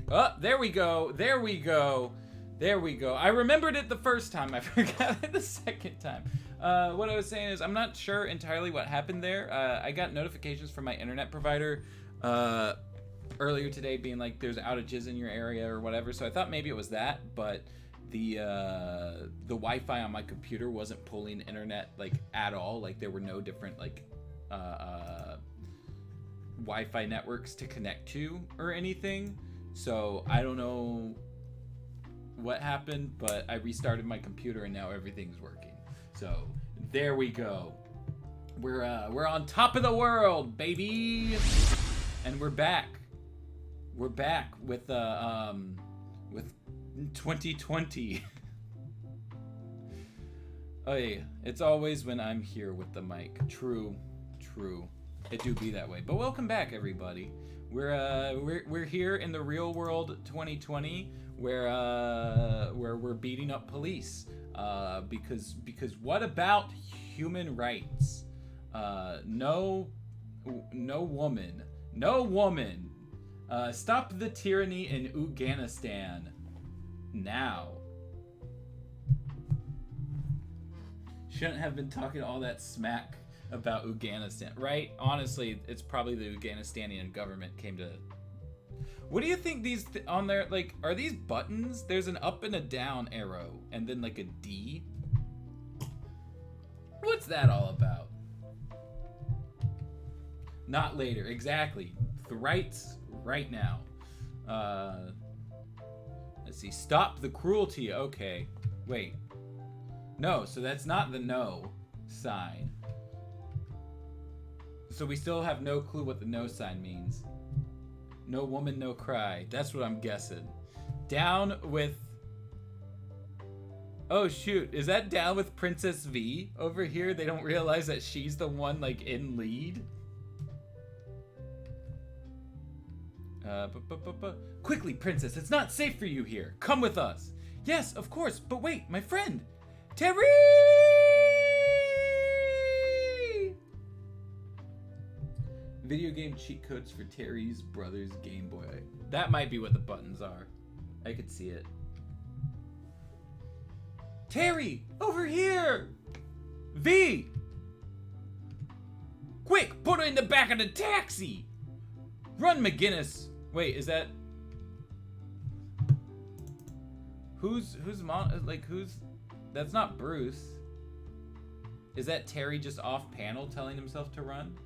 Oh, there we go. There we go. There we go. I remembered it the first time. I forgot it the second time. What I was saying is I'm not sure entirely what happened there. I got notifications from my internet provider earlier today being like there's outages in your area or whatever. So I thought maybe it was that, but the Wi-Fi on my computer wasn't pulling internet like at all. Like there were no different like Wi-Fi networks to connect to or anything. So I don't know what happened, but I restarted my computer and now everything's working. So there we go. We're on top of the world, baby, and we're back. We're back with 2020. Oh yeah, it's always when I'm here with the mic. True. It do be that way. But welcome back, everybody. We're here in the real world 2020 where we're beating up police because what about human rights? No woman. Stop the tyranny in Afghanistan now. Shouldn't have been talking all that smack about Afghanistan, right? Honestly, it's probably the Afghanistani government came to... What do you think these on there, like, are these buttons? There's an up and a down arrow, and then like a D. What's that all about? Not later, exactly. The rights right now. Let's see, stop the cruelty, okay. Wait. No, so that's not the no sign. So we still have no clue what the no sign means. No woman, no cry. That's what I'm guessing. Down with... Oh, shoot. Is that down with Princess V over here? They don't realize that she's the one, like, in lead? Quickly, Princess. It's not safe for you here. Come with us. Yes, of course. But wait, my friend. Terry! Video game cheat codes for Terry's brother's Game Boy. That might be what the buttons are. I could see it. Terry, over here! V! Quick, put her in the back of the taxi! Run, McGinnis! Wait, is that... Who's mom? Like, who's... That's not Bruce. Is that Terry just off panel telling himself to run?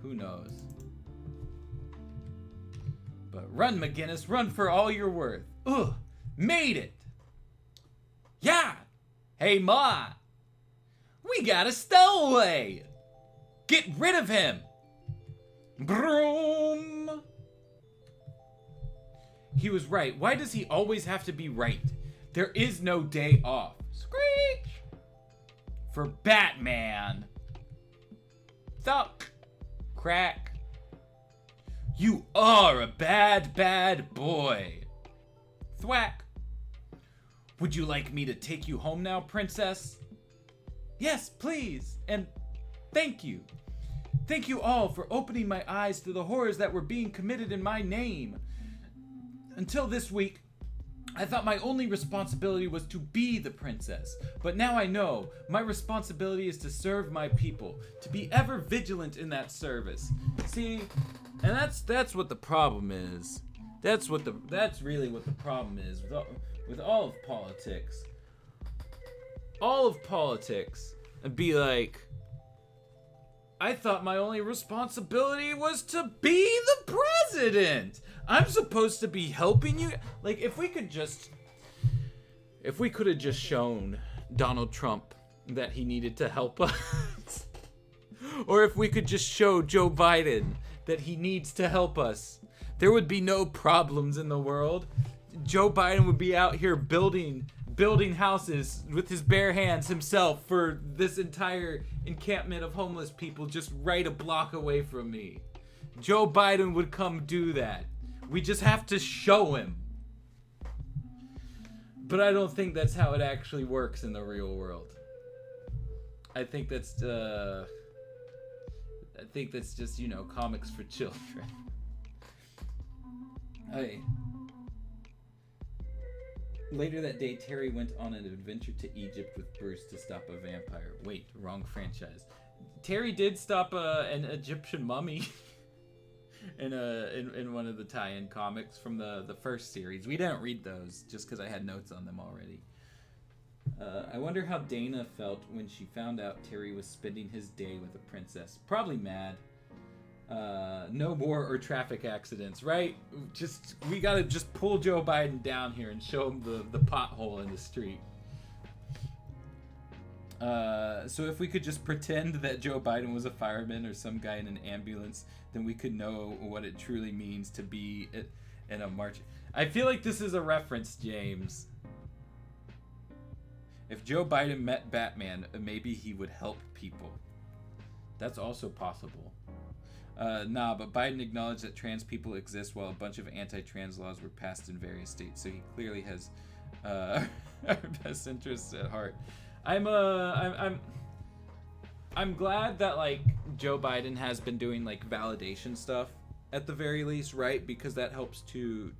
Who knows? But run, McGinnis, run for all you're worth. Ugh, made it. Yeah. Hey, Ma. We got a stowaway. Get rid of him. Broom. He was right. Why does he always have to be right? There is no day off. Screech. For Batman. Thunk. Crack. You are a bad boy. Thwack. Would you like me to take you home now, Princess? Yes, please. And thank you. Thank you all for opening my eyes to the horrors that were being committed in my name. Until this week, I thought my only responsibility was to be the princess, but now I know my responsibility is to serve my people, to be ever vigilant in that service. See, and that's what the problem is. That's really what the problem is with all of politics. All of politics, and be like, I thought my only responsibility was to be the president. I'm supposed to be helping you. Like, if we could have just shown Donald Trump that he needed to help us, or if we could just show Joe Biden that he needs to help us, there would be no problems in the world. Joe Biden would be out here building houses with his bare hands himself for this entire encampment of homeless people just right a block away from me. Joe Biden would come do that. We just have to show him. But I don't think that's how it actually works in the real world. I think that's just, you know, comics for children. Hey. Later that day, Terry went on an adventure to Egypt with Bruce to stop a vampire. Wait, wrong franchise. Terry did stop an Egyptian mummy in one of the tie-in comics from the first series. We didn't read those just because I had notes on them already. I wonder how Dana felt when she found out Terry was spending his day with a princess. Probably mad. No war or traffic accidents, right? We gotta just pull Joe Biden down here and show him the pothole in the street. So if we could just pretend that Joe Biden was a fireman or some guy in an ambulance, then we could know what it truly means to be in a march. I feel like this is a reference, James. If Joe Biden met Batman, maybe he would help people. That's also possible. Nah, but Biden acknowledged that trans people exist while a bunch of anti-trans laws were passed in various states, so he clearly has our best interests at heart. I'm glad that like Joe Biden has been doing like validation stuff at the very least, right? Because that helps to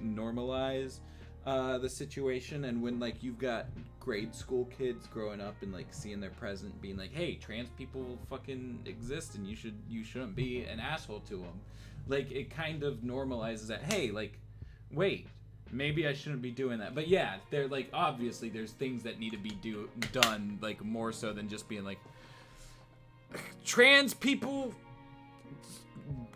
normalize the situation. And when like you've got grade school kids growing up and like seeing their president being like, hey, trans people fucking exist and you shouldn't be an asshole to them, like it kind of normalizes that, hey, like, wait, maybe I shouldn't be doing that. But yeah, they're like, obviously there's things that need to be done like more so than just being like, trans people,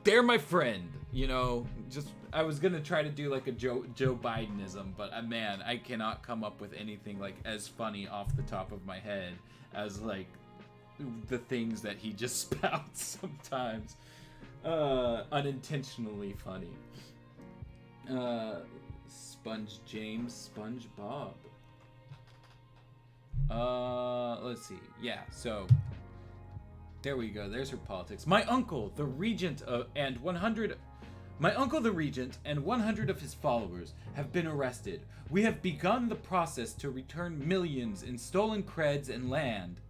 they're my friend, you know. Just I was gonna try to do like a Joe Bidenism, but man, I cannot come up with anything like as funny off the top of my head as like the things that he just spouts sometimes. Unintentionally funny. Sponge James, SpongeBob. Let's see. Yeah, so there we go. There's her politics. My uncle, the regent and 100 of his followers have been arrested. We have begun the process to return millions in stolen creds and land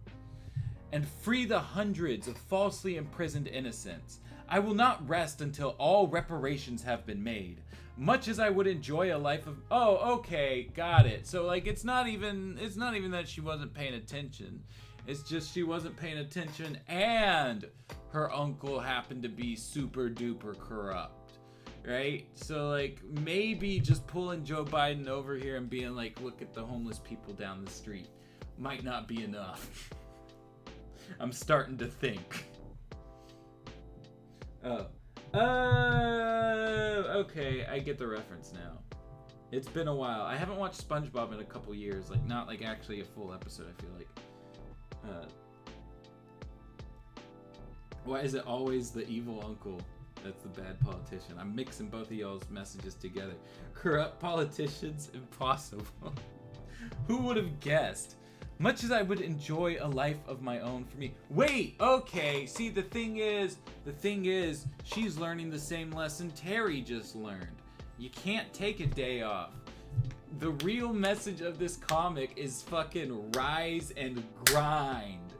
and free the hundreds of falsely imprisoned innocents. I will not rest until all reparations have been made. Much as I would enjoy a life of... Oh, okay, got it. So, like, it's not even that she wasn't paying attention. It's just she wasn't paying attention and her uncle happened to be super duper corrupt, right? So, like, maybe just pulling Joe Biden over here and being like, look at the homeless people down the street might not be enough. I'm starting to think. Oh. Okay, I get the reference now. It's been a while. I haven't watched SpongeBob in a couple years. Like, not like actually a full episode, I feel like. Why is it always the evil uncle that's the bad politician? I'm mixing both of y'all's messages together. Corrupt politicians, impossible. Who would have guessed? Much as I would enjoy a life of my own for me. Wait, okay, see, the thing is, she's learning the same lesson Terry just learned. You can't take a day off. The real message of this comic is fucking rise and grind.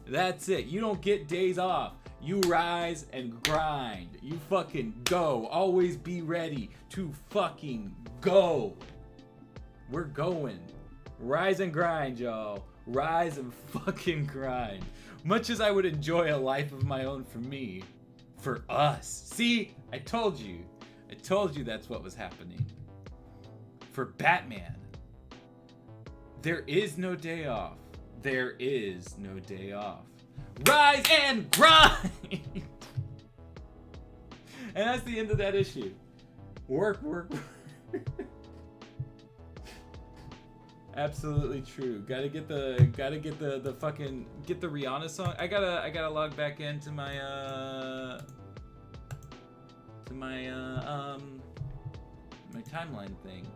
That's it. You don't get days off. You rise and grind. You fucking go. Always be ready to fucking go. We're going. Rise and grind, y'all. Rise and fucking grind. Much as I would enjoy a life of my own for me. For us. See? I told you. I told you that's what was happening. For Batman. There is no day off. There is no day off. Rise and grind! And that's the end of that issue. Work. Absolutely true. Gotta get the fucking get the Rihanna song. I gotta log back into my my timeline thing.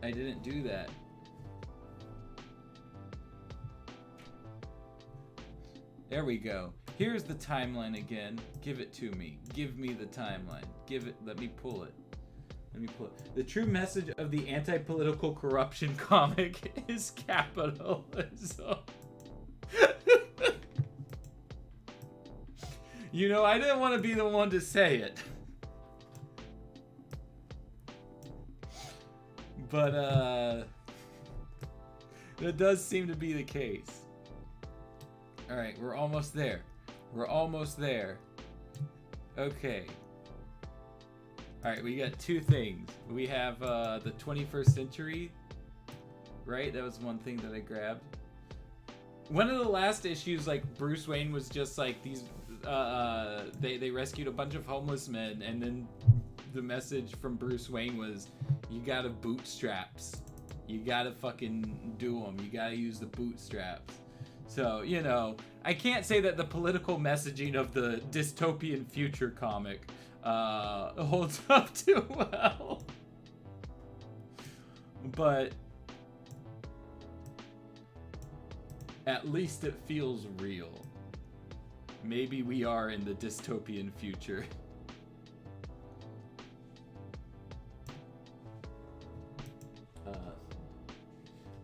I didn't do that. There we go. Here's the timeline again. Give it to me. Give me the timeline. Let me pull it. The true message of the anti-political corruption comic is capitalism. You know, I didn't want to be the one to say it. But, that does seem to be the case. Alright, we're almost there. We're almost there. Okay. Alright, we got two things. We have, the 21st century. Right? That was one thing that I grabbed. One of the last issues, like, Bruce Wayne was just like, these, they rescued a bunch of homeless men, and then the message from Bruce Wayne was, you gotta bootstraps. You gotta fucking do them. You gotta use the bootstraps. So, you know, I can't say that the political messaging of the dystopian future comic holds up too well. But at least it feels real. Maybe we are in the dystopian future.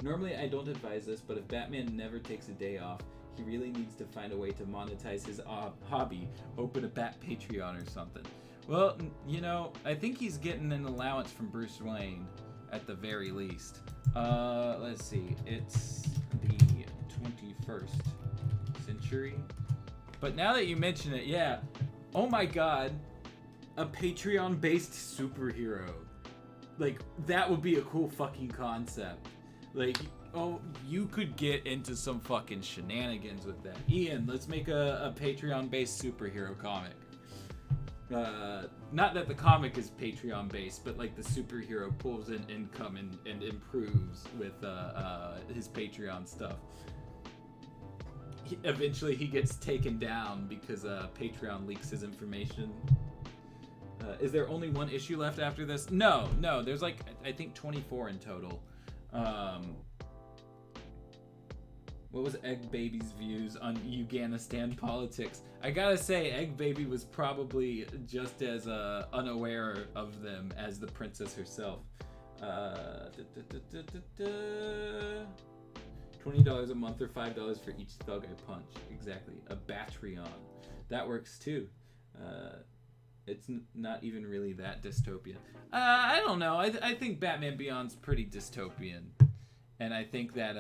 Normally I don't advise this, but if Batman never takes a day off, he really needs to find a way to monetize his hobby, open a Bat Patreon or something. Well, you know, I think he's getting an allowance from Bruce Wayne, at the very least. Let's see, it's the 21st century. But now that you mention it, yeah, oh my god, a Patreon-based superhero. Like, that would be a cool fucking concept. Like, oh, you could get into some fucking shenanigans with that. Ian, let's make a Patreon-based superhero comic. Not that the comic is Patreon-based, but like the superhero pulls in income and improves with his Patreon stuff. Eventually he gets taken down because Patreon leaks his information. Is there only one issue left after this? No, there's like, I think 24 in total. What was Egg Baby's views on Afghanistan politics? I gotta say, Egg Baby was probably just as unaware of them as the princess herself. $20 a month or $5 for each thug I punch. Exactly. A Batreon. That works too. It's not even really that dystopian. I don't know. I think Batman Beyond's pretty dystopian. And I think that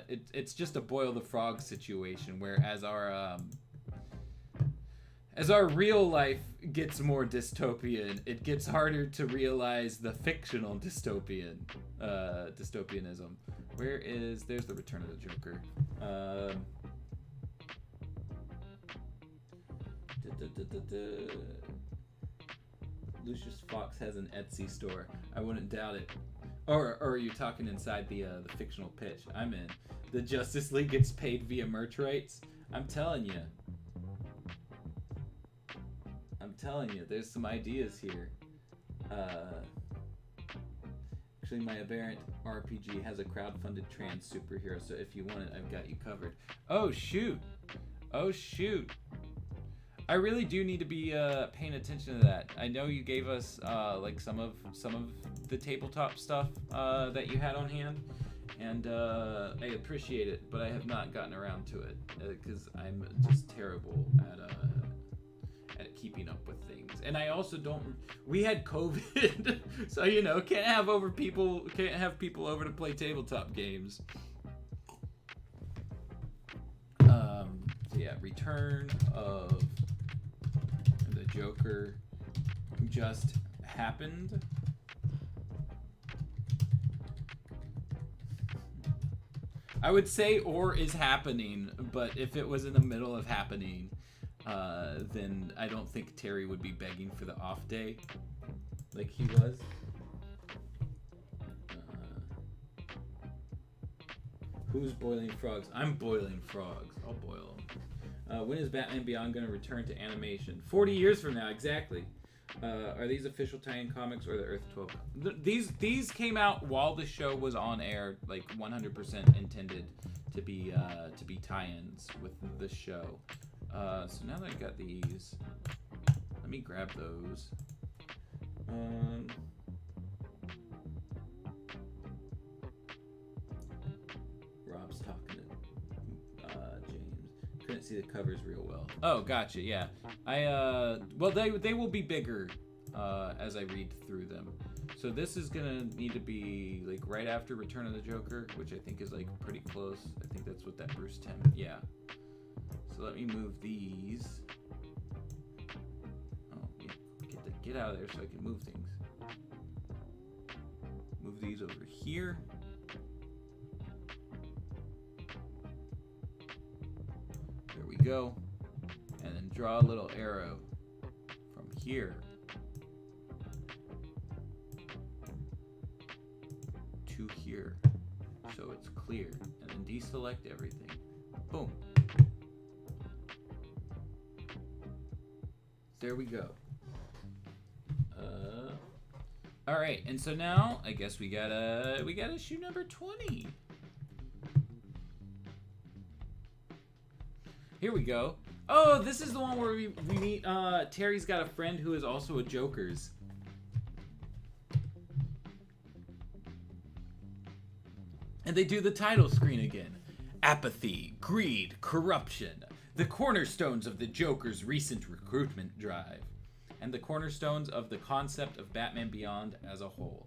it's just a boil the frog situation, where as our real life gets more dystopian, it gets harder to realize the fictional dystopianism. There's the Return of the Joker. Lucius Fox has an Etsy store. I wouldn't doubt it. Or are you talking inside the fictional pitch? I'm in. The Justice League gets paid via merch rights. I'm telling you, there's some ideas here. Actually, my Aberrant RPG has a crowdfunded trans superhero, so if you want it, I've got you covered. Oh shoot! I really do need to be paying attention to that. I know you gave us like some of the tabletop stuff that you had on hand, and I appreciate it, but I have not gotten around to it because I'm just terrible at keeping up with things. And I also don't. We had COVID, so you know, can't have people over to play tabletop games. So yeah, Return of the Joker just happened. I would say or is happening, but if it was in the middle of happening, then I don't think Terry would be begging for the off day like he was. Who's boiling frogs? I'm boiling frogs. I'll boil them. When is Batman Beyond going to return to animation? 40 years from now, exactly. Are these official tie-in comics or the Earth 12? These came out while the show was on air, like 100% intended to be tie-ins with the show. So now that I got these, let me grab those. Rob's talking to James. Couldn't see see the covers real well. Oh, gotcha. Yeah, well, they will be bigger as I read through them. So this is gonna need to be like right after Return of the Joker, which I think is like pretty close. I think that's what that Bruce Timm. Yeah. So let me move these. Oh, yeah. Get out of there so I can move things. Move these over here. There we go. And then draw a little arrow from here to here so it's clear. And then deselect everything. Boom. There we go. All right, and so now I guess we got issue number 20. Here we go. Oh, this is the one where we meet Terry's got a friend who is also a Joker's. And they do the title screen again. Apathy, greed, corruption. The cornerstones of the Joker's recent recruitment drive. And the cornerstones of the concept of Batman Beyond as a whole.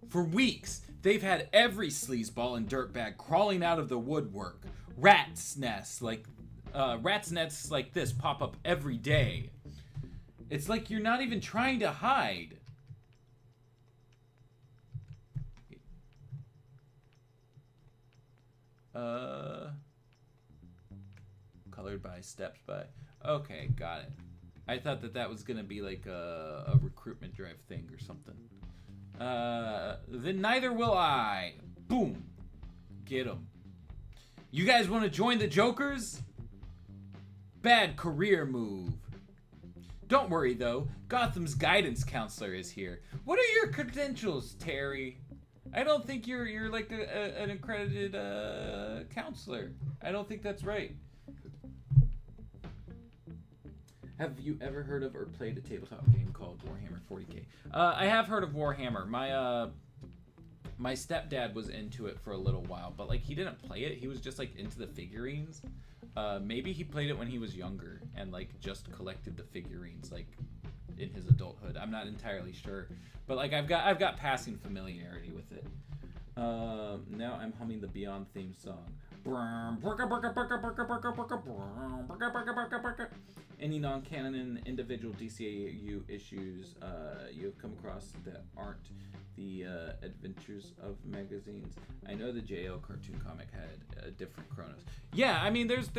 For weeks, they've had every sleazeball and dirtbag crawling out of the woodwork. Rats nests like this pop up every day. It's like you're not even trying to hide. Colored by, steps by. Okay, got it. I thought that was gonna be like a recruitment drive thing or something. Then neither will I. Boom. Get him. You guys want to join the Jokers? Bad career move. Don't worry though, Gotham's guidance counselor is here. What are your credentials, Terry? I don't think you're like an accredited counselor. I don't think that's right. Have you ever heard of or played a tabletop game called Warhammer 40K? I have heard of Warhammer. My stepdad was into it for a little while, but like he didn't play it. He was just like into the figurines. Maybe he played it when he was younger and like just collected the figurines like in his adulthood. I'm not entirely sure, but like I've got passing familiarity with it. Now I'm humming the Beyond theme song. Any non-canon individual DCAU issues you have come across that aren't the Adventures of magazines? I know the JL cartoon comic had a different Chronos. Yeah, I mean there's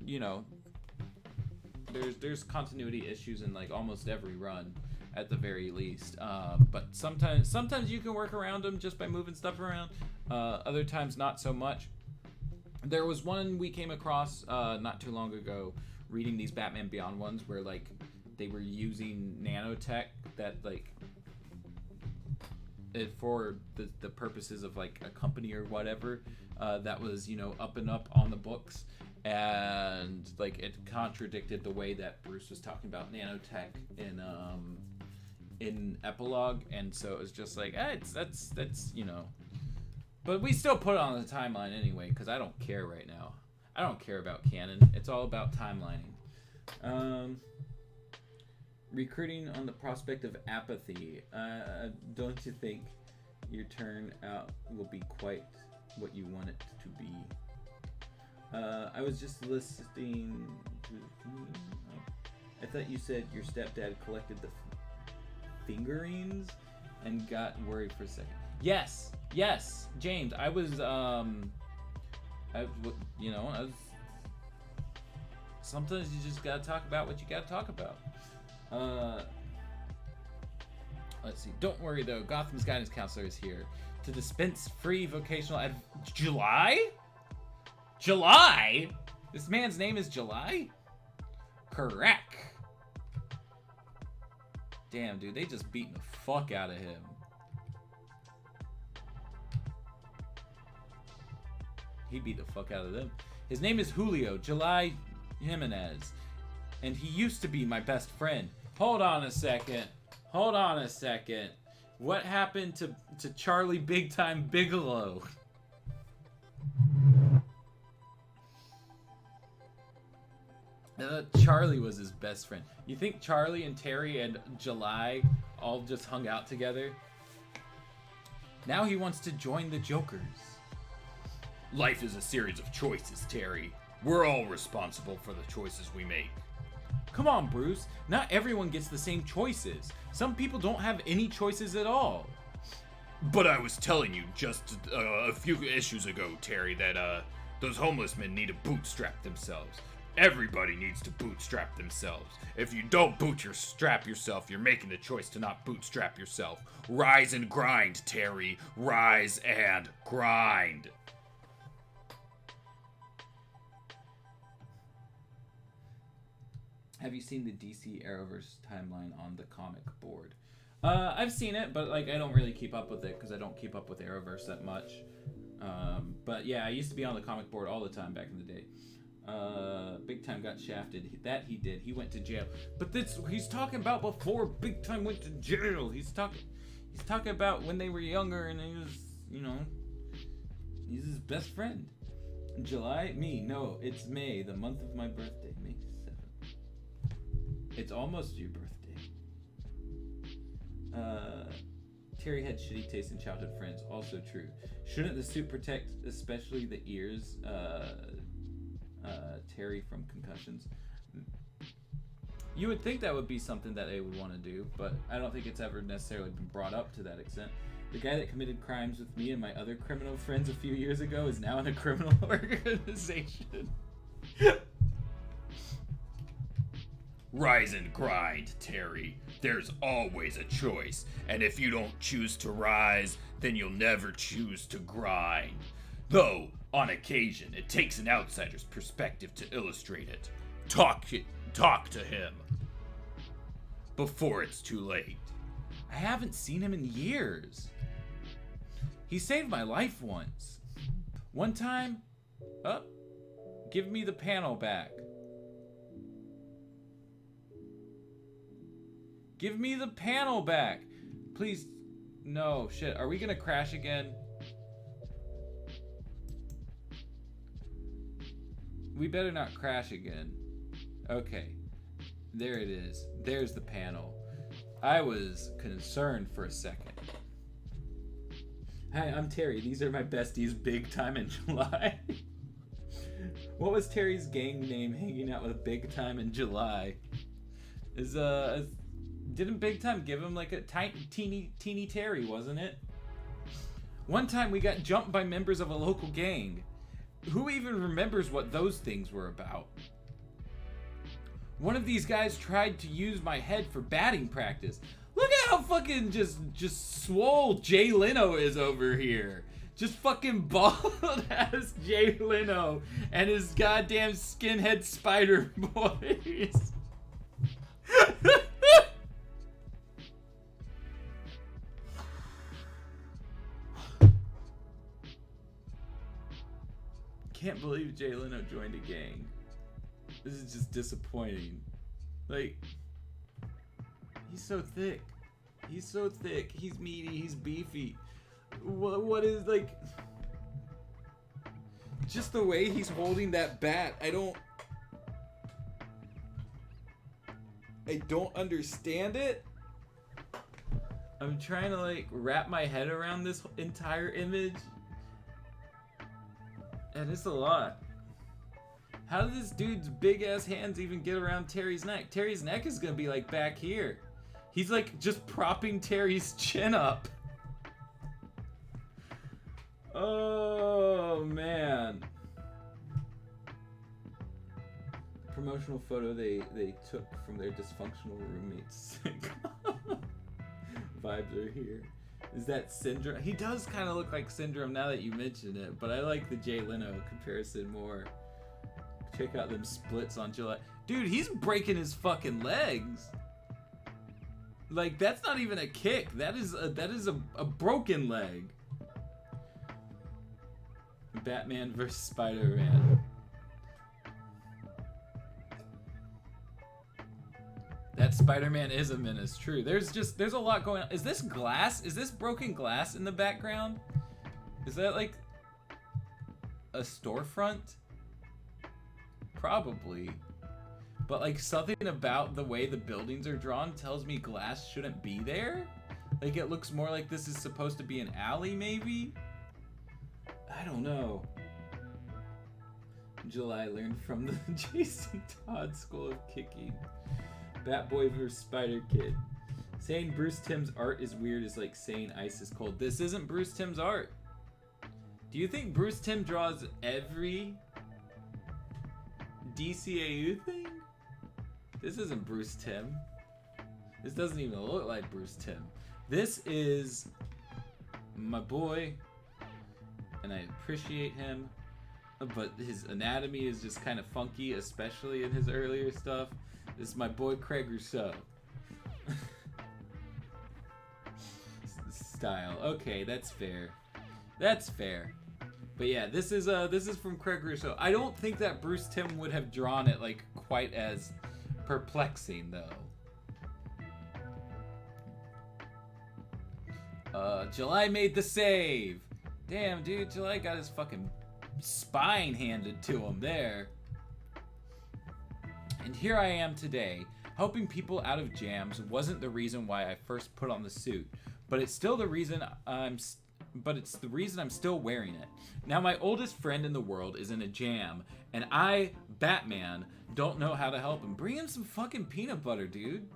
you know there's continuity issues in like almost every run at the very least. But sometimes you can work around them just by moving stuff around. Other times not so much. There was one we came across not too long ago reading these Batman Beyond ones where like they were using nanotech that like for the purposes of like a company or whatever that was, you know, up and up on the books, and like it contradicted the way that Bruce was talking about nanotech in Epilogue, and so it was just like that's you know. But we still put it on the timeline anyway, because I don't care right now. I don't care about canon. It's all about timelining. Recruiting on the prospect of apathy. Don't you think your turn out will be quite what you want it to be? I was just listening to... I thought you said your stepdad collected the fingerings and got worried for a second. Yes, James. I was, sometimes you just gotta talk about what you gotta talk about. Let's see. Don't worry though. Gotham's guidance counselor is here to dispense free vocational July? This man's name is July? Correct. Damn, dude. They just beating the fuck out of him. He beat the fuck out of them. His name is Julio July Jimenez, and he used to be my best friend. Hold on a second. What happened to Charlie Big Time Bigelow? Charlie was his best friend. You think Charlie and Terry and July all just hung out together? Now he wants to join the Jokers. Life is a series of choices, Terry. We're all responsible for the choices we make. Come on, Bruce. Not everyone gets the same choices. Some people don't have any choices at all. But I was telling you just a few issues ago, Terry, that those homeless men need to bootstrap themselves. Everybody needs to bootstrap themselves. If you don't bootstrap yourself, you're making the choice to not bootstrap yourself. Rise and grind, Terry. Rise and grind. Have you seen the DC Arrowverse timeline on the comic board? I've seen it, but like I don't really keep up with it because I don't keep up with Arrowverse that much. But yeah, I used to be on the comic board all the time back in the day. Big Time got shafted. That he did. He went to jail. But he's talking about before Big Time went to jail. He's talking about when they were younger and he was, you know, he's his best friend. July? Me? No, it's May, the month of my birthday, May 7th. It's almost your birthday. Terry had shitty taste in childhood friends. Also true. Shouldn't the suit protect especially the ears, Terry, from concussions? You would think that would be something that they would want to do, but I don't think it's ever necessarily been brought up to that extent. The guy that committed crimes with me and my other criminal friends a few years ago is now in a criminal organization. Rise and grind, Terry. There's always a choice, and if you don't choose to rise, then you'll never choose to grind. Though, on occasion, it takes an outsider's perspective to illustrate it. Talk to him before it's too late. I haven't seen him in years. He saved my life once. One time, give me the panel back. Give me the panel back. Please. No, shit. Are we gonna crash again? We better not crash again. Okay. There it is. There's the panel. I was concerned for a second. Hi, I'm Terry. These are my besties, Big Time and July. What was Terry's gang name hanging out with Big Time in July? Didn't Big Time give him like a teeny Terry, wasn't it? One time we got jumped by members of a local gang. Who even remembers what those things were about? One of these guys tried to use my head for batting practice. Look at how fucking just swole Jay Leno is over here. Just fucking bald ass Jay Leno and his goddamn skinhead spider boys. Can't believe Jay Leno joined a gang. This is just disappointing. Like, he's so thick. He's so thick. He's meaty. He's beefy. What is, like... Just the way he's holding that bat. I don't understand it. I'm trying to, like, wrap my head around this entire image. And it's a lot. How did this dude's big ass hands even get around Terry's neck? Terry's neck is gonna be like back here. He's like just propping Terry's chin up. Oh man. Promotional photo they took from their dysfunctional roommates. Vibes are here. Is that Syndrome? He does kind of look like Syndrome now that you mention it, but I like the Jay Leno comparison more. Check out them splits on July. Dude, he's breaking his fucking legs. Like, that's not even a kick. That is a broken leg. Batman versus Spider-Man. That Spider-Man is a menace, true. There's a lot going on. Is this glass? Is this broken glass in the background? Is that like a storefront? Probably. but like something about the way the buildings are drawn tells me glass shouldn't be there. Like it looks more like this is supposed to be an alley, maybe? I don't know. July learned from the Jason Todd School of Kicking. Batboy vs. Spider Kid. Saying Bruce Timm's art is weird is like saying ice is cold. This isn't Bruce Timm's art. Do you think Bruce Timm draws every DCAU thing? This isn't Bruce Timm. This doesn't even look like Bruce Timm. This is my boy, and I appreciate him, but his anatomy is just kind of funky, especially in his earlier stuff. This is my boy Craig Rousseau. Style. Okay, that's fair. That's fair. But yeah, this is from Craig Rousseau. I don't think that Bruce Timm would have drawn it like quite as perplexing though. July made the save. Damn, dude, July got his fucking spine handed to him there. And here I am today, helping people out of jams wasn't the reason why I first put on the suit, but it's still the reason I'm still wearing it. Now my oldest friend in the world is in a jam, and I, Batman, don't know how to help him. Bring him some fucking peanut butter, dude.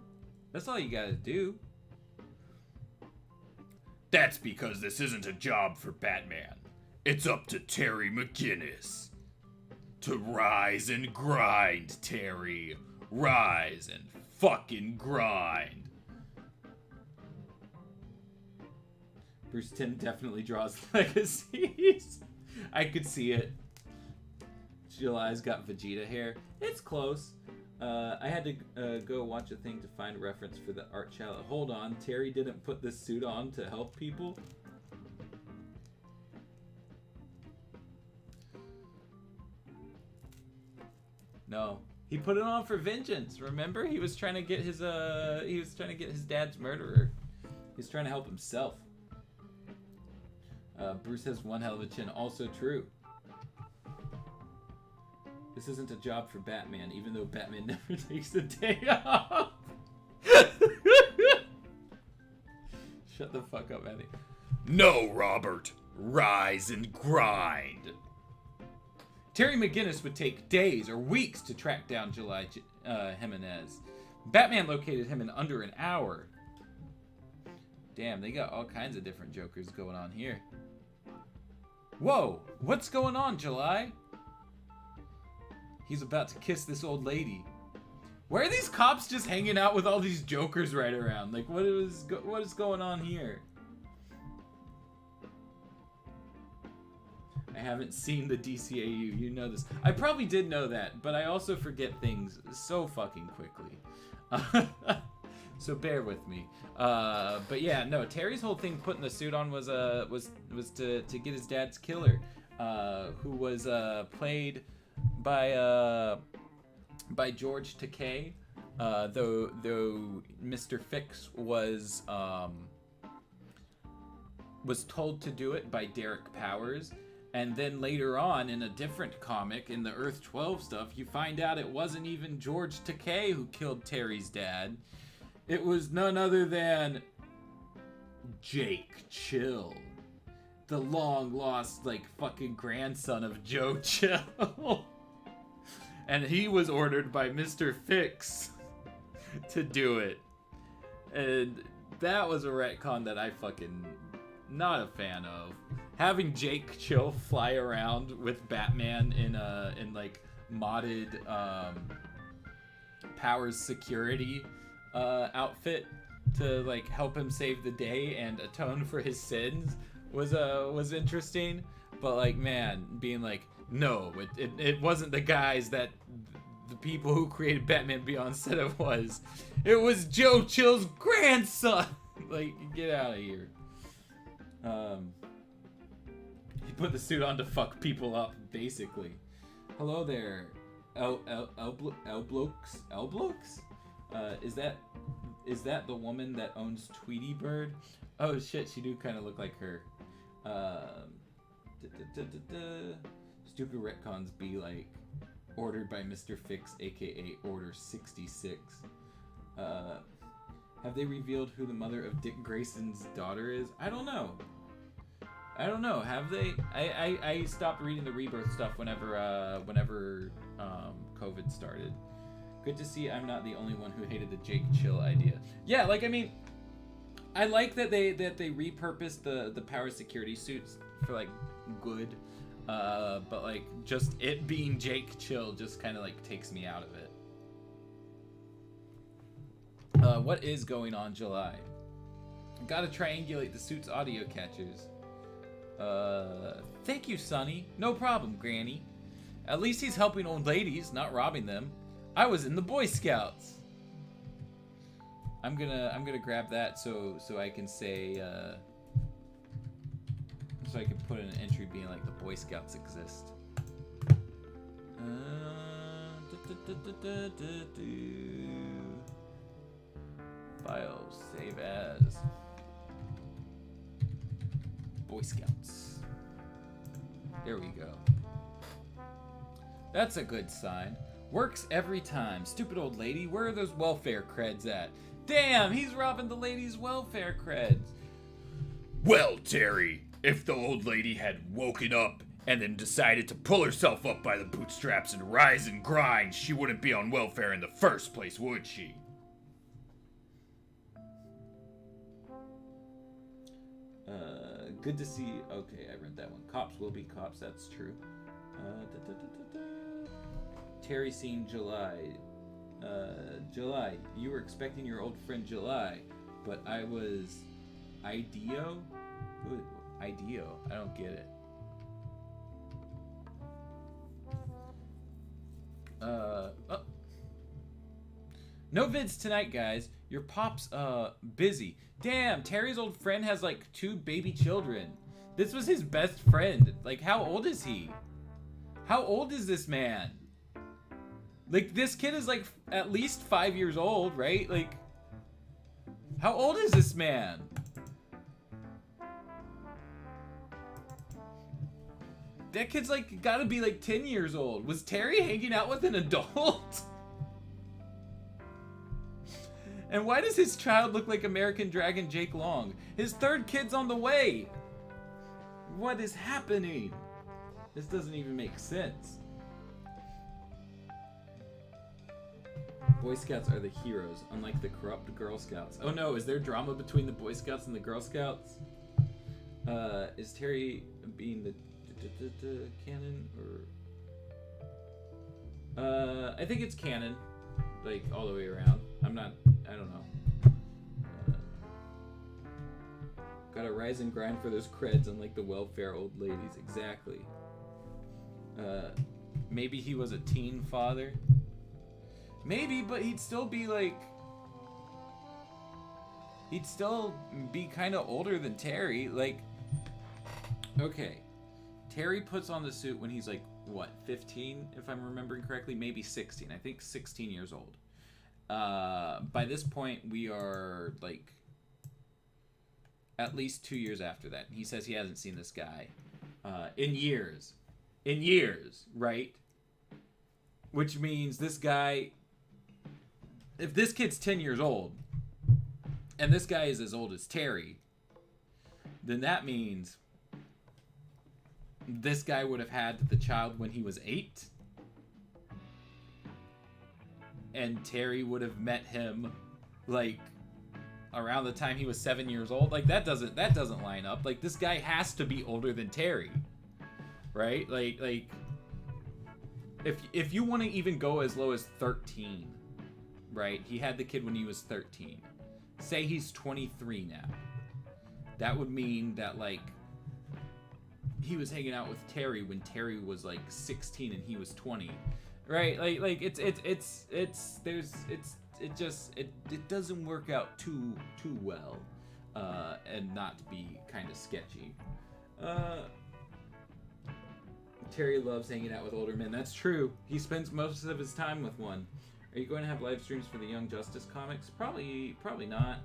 That's all you gotta do. That's because this isn't a job for Batman. It's up to Terry McGinnis. To rise and grind, Terry. Rise and fucking grind. Bruce Timm definitely draws Legacies. I could see it. July's got Vegeta hair. It's close. I had to go watch a thing to find a reference for the art challenge. Hold on, Terry didn't put this suit on to help people? No. He put it on for vengeance, remember? He was trying to get his dad's murderer. He was trying to help himself. Bruce has one hell of a chin. Also true. This isn't a job for Batman, even though Batman never takes a day off. Shut the fuck up, Mattie. No, Robert. Rise and grind. Terry McGinnis would take days or weeks to track down July Jimenez. Batman located him in under an hour. Damn, they got all kinds of different Jokers going on here. Whoa, what's going on, July? He's about to kiss this old lady. Why are these cops just hanging out with all these Jokers right around? Like, what is going on here? I haven't seen the DCAU, you know this. I probably did know that, but I also forget things so fucking quickly. So bear with me. But yeah, no, Terry's whole thing putting the suit on was to get his dad's killer, who was played by George Takei, though Mr. Fix was told to do it by Derek Powers. And then later on, in a different comic, in the Earth 12 stuff, you find out it wasn't even George Takei who killed Terry's dad. It was none other than Jake Chill. The long-lost, like, fucking grandson of Joe Chill. And he was ordered by Mr. Fix to do it. And that was a retcon that I fucking not a fan of. Having Jake Chill fly around with Batman in like modded Powers security outfit to like help him save the day and atone for his sins was interesting. But like, man, being like, no, it wasn't the guys that the people who created Batman Beyond said it was. It was Joe Chill's grandson. Like, get out of here. He put the suit on to fuck people up, basically. Hello there, Elblokes? Is that the woman that owns Tweety Bird? Oh shit, she do kind of look like her. Stupid retcons be like, Ordered by Mr. Fix, aka Order 66. Have they revealed who the mother of Dick Grayson's daughter is? I don't know. Have they? I stopped reading the Rebirth stuff whenever COVID started. Good to see I'm not the only one who hated the Jake Chill idea. Yeah, like, I mean, I like that they repurposed the power security suits for, like, good. But, like, just it being Jake Chill just kind of, like, takes me out of it. What is going on July? Gotta triangulate the suit's audio catchers. Thank you, Sonny. No problem, Granny. At least he's helping old ladies, not robbing them. I was in the Boy Scouts. I'm gonna grab that so I can say so I can put in an entry being like the Boy Scouts exist. Files, save as Boy Scouts. There we go. That's a good sign. Works every time. Stupid old lady, where are those welfare creds at? Damn, he's robbing the lady's welfare creds. Well, Terry, if the old lady had woken up and then decided to pull herself up by the bootstraps and rise and grind, she wouldn't be on welfare in the first place, would she? Good to see. Okay, I read that one. Cops will be cops, that's true. Terry seen July. July, you were expecting your old friend July, but I was IDEO? Who? IDEO? I don't get it. No vids tonight, guys. Your pop's busy. Damn, Terry's old friend has like 2 baby children. This was his best friend. Like, how old is he? How old is this man? Like, this kid is like at least 5 years old, right? Like, how old is this man? That kid's like gotta be like 10 years old. Was Terry hanging out with an adult? And why does his child look like American Dragon Jake Long? His 3rd kid's on the way. What is happening? This doesn't even make sense. Boy Scouts are the heroes, unlike the corrupt Girl Scouts. Oh no, is there drama between the Boy Scouts and the Girl Scouts? Is Terry being the canon or? I think it's canon, like all the way around. I don't know. Gotta rise and grind for those creds, unlike the welfare old ladies. Exactly. Maybe he was a teen father. Maybe, but he'd still be like... He'd still be kind of older than Terry. Like, okay. Terry puts on the suit when he's like, what, 15, if I'm remembering correctly? Maybe 16. I think 16 years old. By this point, we are, like, at least 2 years after that. He says he hasn't seen this guy in years. In years, right? Which means this guy... If this kid's 10 years old, and this guy is as old as Terry, then that means this guy would have had the child when he was 8, and Terry would have met him like around the time he was 7 years old. Like, that doesn't line up. Like, this guy has to be older than Terry, right? Like if you want to even go as low as 13, right? He had the kid when he was 13. Say he's 23 now. That would mean that, like, he was hanging out with Terry when Terry was like 16 and he was 20, right? Like it doesn't work out too well, and not be kind of sketchy. Terry loves hanging out with older men. That's true. He spends most of his time with one. Are you going to have live streams for the Young Justice comics? Probably not.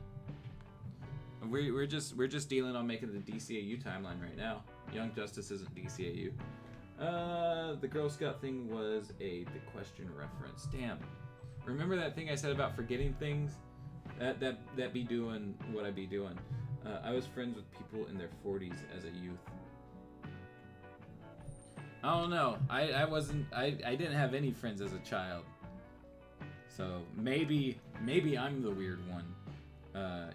We're just dealing on making the DCAU timeline right now. Young Justice isn't DCAU. The Girl Scout thing was the question reference. Damn. Remember that thing I said about forgetting things? That be doing what I be doing. I was friends with people in their 40s as a youth. I don't know. I didn't have any friends as a child. So maybe I'm the weird one.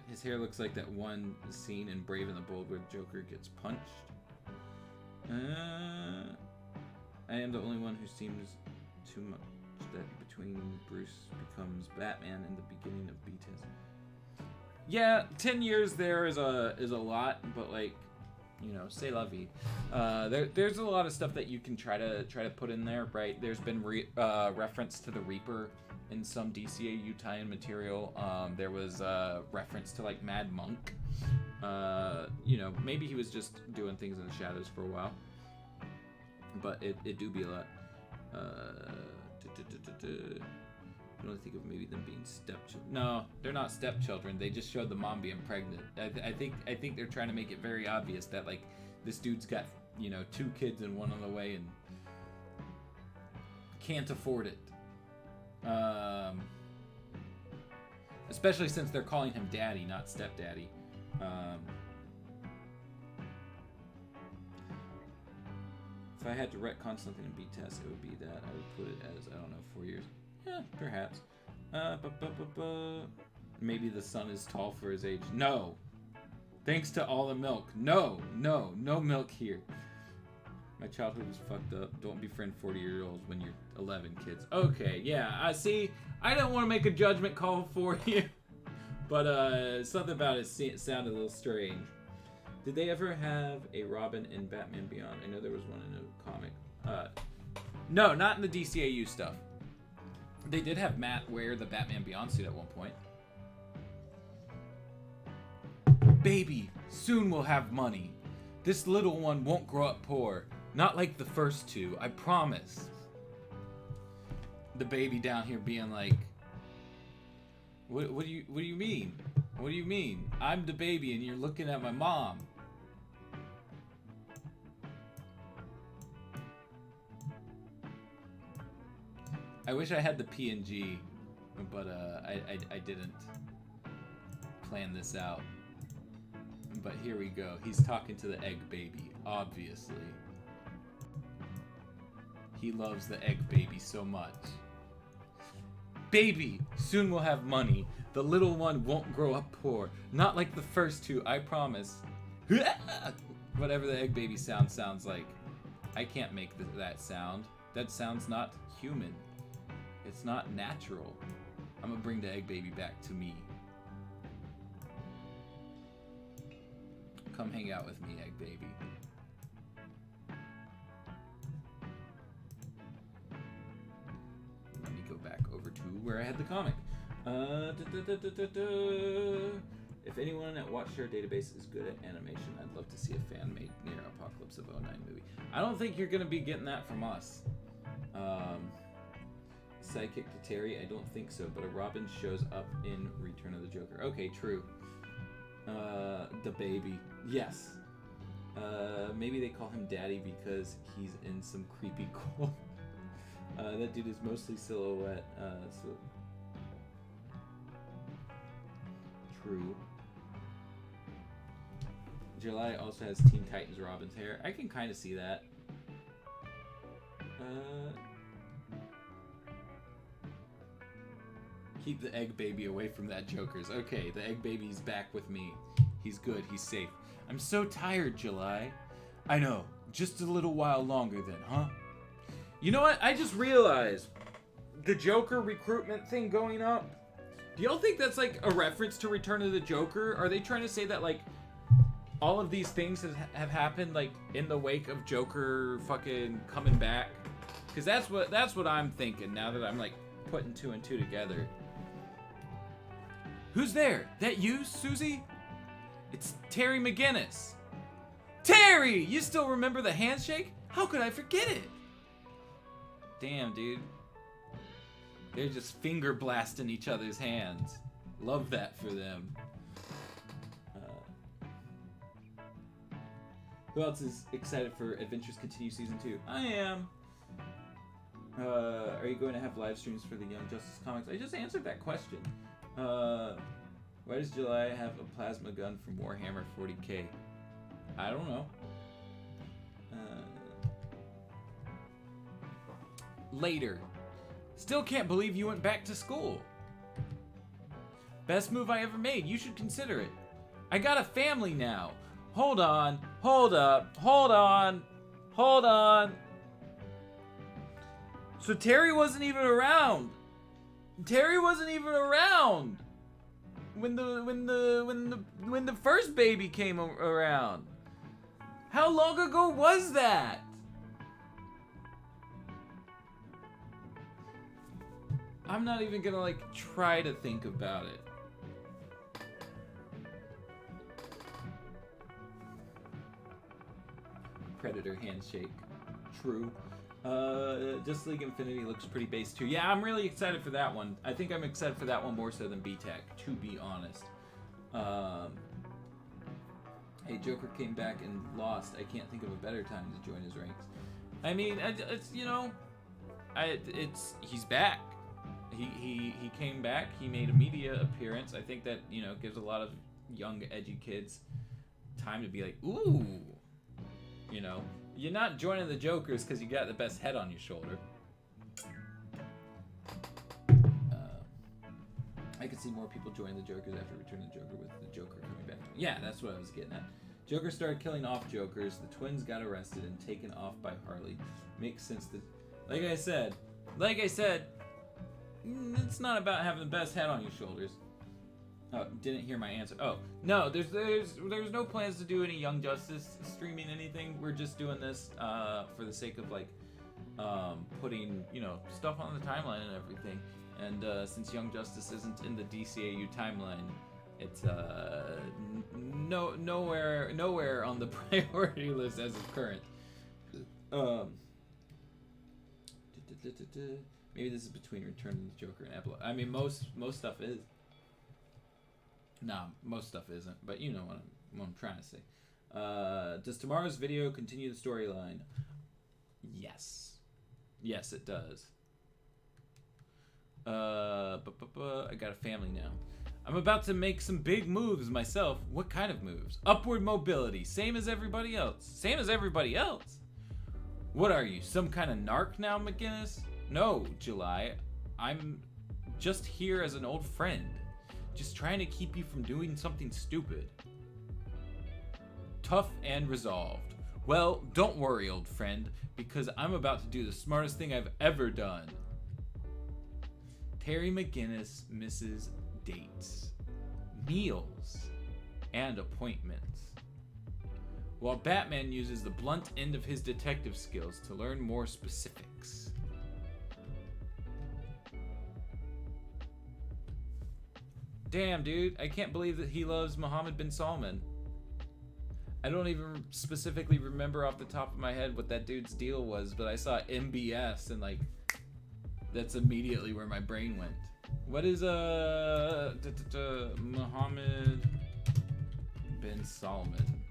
His hair looks like that one scene in Brave and the Bold where Joker gets punched. I am the only one who seems too much that between Bruce becomes Batman in the beginning of B-Test. Yeah, 10 years there is a lot, but like, you know, c'est la vie. There's a lot of stuff that you can try to put in there, right? There's been reference to the Reaper in some DCAU tie-in material. There was reference to like Mad Monk. You know, maybe he was just doing things in the shadows for a while, but it do be a lot. I can only think of maybe them being stepchildren. No, they're not stepchildren. They just showed the mom being pregnant. I think they're trying to make it very obvious that like this dude's got, you know, 2 kids and one on the way and can't afford it. Especially since they're calling him daddy, not stepdaddy. If I had to retcon something in B-Test, it would be that. I would put it as, I don't know, 4 years. Yeah, perhaps. Maybe the son is tall for his age. No. Thanks to all the milk. No milk here. My childhood was fucked up. Don't befriend 40-year-olds when you're 11, kids. Okay, yeah. See, I don't want to make a judgment call for you, but something about it sounded a little strange. Did they ever have a Robin in Batman Beyond? I know there was one in a comic. No, not in the DCAU stuff. They did have Matt wear the Batman Beyond suit at one point. Baby, soon we'll have money. This little one won't grow up poor. Not like the first 2, I promise. The baby down here being like, what do you mean? What do you mean? I'm the baby and you're looking at my mom. I wish I had the PNG, but I didn't plan this out. But here we go. He's talking to the egg baby, obviously. He loves the egg baby so much. Baby, soon we'll have money. The little one won't grow up poor. Not like the first 2, I promise. Whatever the egg baby sounds like. I can't make that sound. That sounds not human. It's not natural. I'm gonna bring the egg baby back to me. Come hang out with me, egg baby. Let me go back over to where I had the comic. If anyone at Watchtower Database is good at animation, I'd love to see a fan-made Near Apocalypse of 09 movie. I don't think you're gonna be getting that from us. Sidekick to Terry, I don't think so, but a Robin shows up in Return of the Joker. Okay, true. The baby. Yes. Maybe they call him Daddy because he's in some creepy cool. That dude is mostly silhouette. So true. July also has Teen Titans Robin's hair. I can kind of see that. Keep the egg baby away from that Joker's. Okay, the egg baby's back with me. He's good, he's safe. I'm so tired, July. I know, just a little while longer then, huh? You know what? I just realized the Joker recruitment thing going up. Do y'all think that's like a reference to Return of the Joker? Are they trying to say that like all of these things have happened like in the wake of Joker fucking coming back? Because that's what I'm thinking now that I'm like putting 2 and 2 together. Who's there? That you, Susie? It's Terry McGinnis. Terry! You still remember the handshake? How could I forget it? Damn, dude. They're just finger blasting each other's hands. Love that for them. Who else is excited for Adventures Continue Season 2? I am. Are you going to have live streams for the Young Justice comics? I just answered that question. Why does July have a plasma gun from Warhammer 40k? I don't know. Later. Still can't believe you went back to school. Best move I ever made. You should consider it. I got a family now. Hold on. Hold up. Hold on. Hold on. So Terry wasn't even around. Terry wasn't even around when the first baby came around. How long ago was that? I'm not even gonna like try to think about it. Predator handshake. True. Just League Infinity looks pretty base too. Yeah, I'm really excited for that one. I think I'm excited for that one more so than BTEC, to be honest. Hey, Joker came back and lost. I can't think of a better time to join his ranks. I mean, it's, you know, he's back. He came back. He made a media appearance. I think that, you know, gives a lot of young, edgy kids time to be like, ooh, you know. You're not joining the Jokers because you got the best head on your shoulder. I could see more people joining the Jokers after Return of the Joker with the Joker coming back. Yeah, that's what I was getting at. Joker started killing off Jokers. The twins got arrested and taken off by Harley. Makes sense that, like I said, it's not about having the best head on your shoulders. Oh, didn't hear my answer. Oh, no, there's no plans to do any Young Justice streaming anything. We're just doing this for the sake of like putting, you know, stuff on the timeline and everything. And since Young Justice isn't in the DCAU timeline, it's nowhere on the priority list as of current. Maybe this is between Return of the Joker and Epilogue. I mean, most stuff is. Nah, most stuff isn't, but you know what I'm trying to say. Does tomorrow's video continue the storyline? Yes. Yes, it does. I got a family now. I'm about to make some big moves myself. What kind of moves? Upward mobility, same as everybody else. Same as everybody else? What are you, some kind of narc now, McGinnis? No, July. I'm just here as an old friend. Just trying to keep you from doing something stupid. Tough and resolved. Well, don't worry, old friend, because I'm about to do the smartest thing I've ever done. Terry McGinnis misses dates, meals, and appointments, while Batman uses the blunt end of his detective skills to learn more specifics. Damn, dude, I can't believe that he loves Mohammed bin Salman. I don't even specifically remember off the top of my head what that dude's deal was, but I saw MBS and like, that's immediately where my brain went. What is Mohammed bin Salman?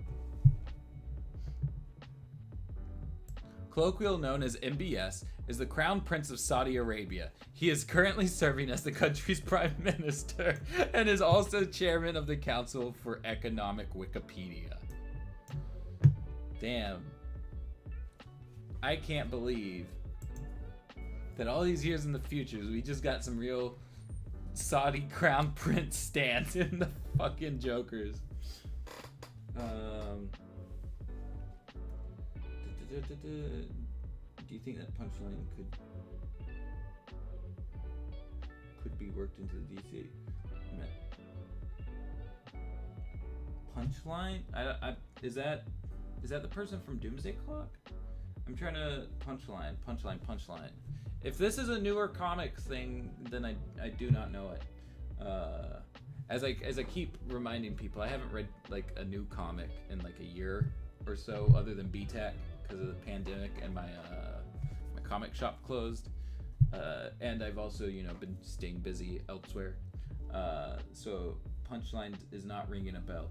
Colloquially known as MBS, is the Crown Prince of Saudi Arabia. He is currently serving as the country's Prime Minister and is also chairman of the Council for Economic Wikipedia. Damn. I can't believe that all these years in the future, we just got some real Saudi Crown Prince stance in the fucking Jokers. Do you think that punchline could be worked into the DC? Punchline? Is that the person from Doomsday Clock? I'm trying to punchline. If this is a newer comic thing, then I do not know it. As I keep reminding people, I haven't read like a new comic in like a year or so, other than BTEC because of the pandemic and my comic shop closed, and I've also, you know, been staying busy elsewhere. So punchline is not ringing a bell.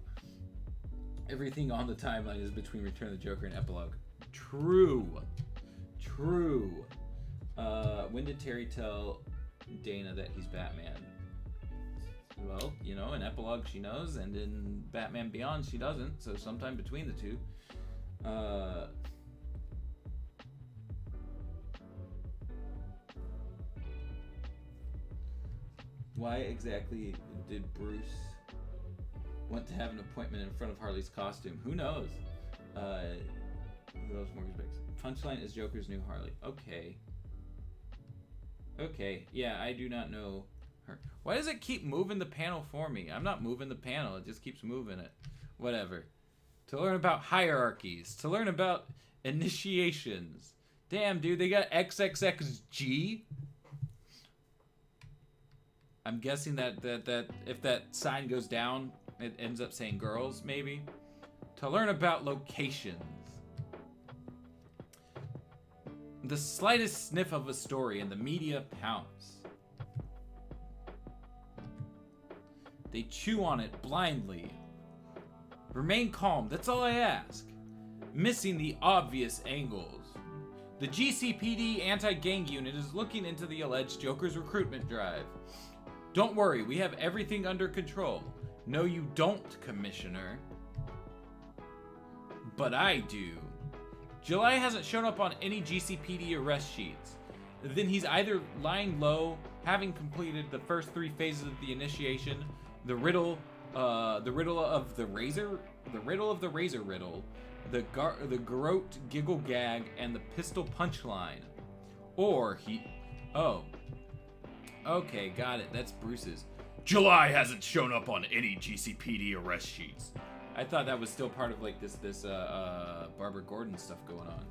Everything on the timeline is between Return of the Joker and Epilogue. True. When did Terry tell Dana that he's Batman? Well, you know, in Epilogue she knows, and in Batman Beyond she doesn't, so sometime between the two. Why exactly did Bruce want to have an appointment in front of Harley's costume? Who knows? Who else? Mortgage Banks. Punchline is Joker's new Harley. Okay. Yeah, I do not know her. Why does it keep moving the panel for me? I'm not moving the panel. It just keeps moving it. Whatever. To learn about hierarchies. To learn about initiations. Damn, dude, they got XXXG? I'm guessing that if that sign goes down, it ends up saying girls, maybe. To learn about locations. The slightest sniff of a story and the media pounce. They chew on it blindly. Remain calm, that's all I ask. Missing the obvious angles. The GCPD anti-gang unit is looking into the alleged Joker's recruitment drive. Don't worry, we have everything under control. No, you don't, Commissioner. But I do. July hasn't shown up on any GCPD arrest sheets. Then he's either lying low, having completed the first 3 phases of the initiation, the riddle of the razor riddle, the garrote giggle gag, and the pistol punchline. Or he... Oh. Okay, got it. That's Bruce's. July hasn't shown up on any GCPD arrest sheets. I thought that was still part of like this Barbara Gordon stuff going on.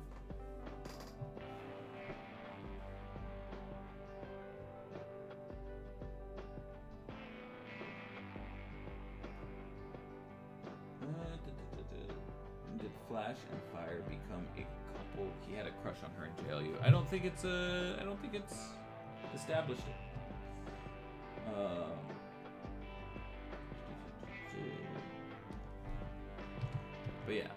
Did Flash and Fire become a couple? He had a crush on her in JLU. I don't think it's established it. But yeah.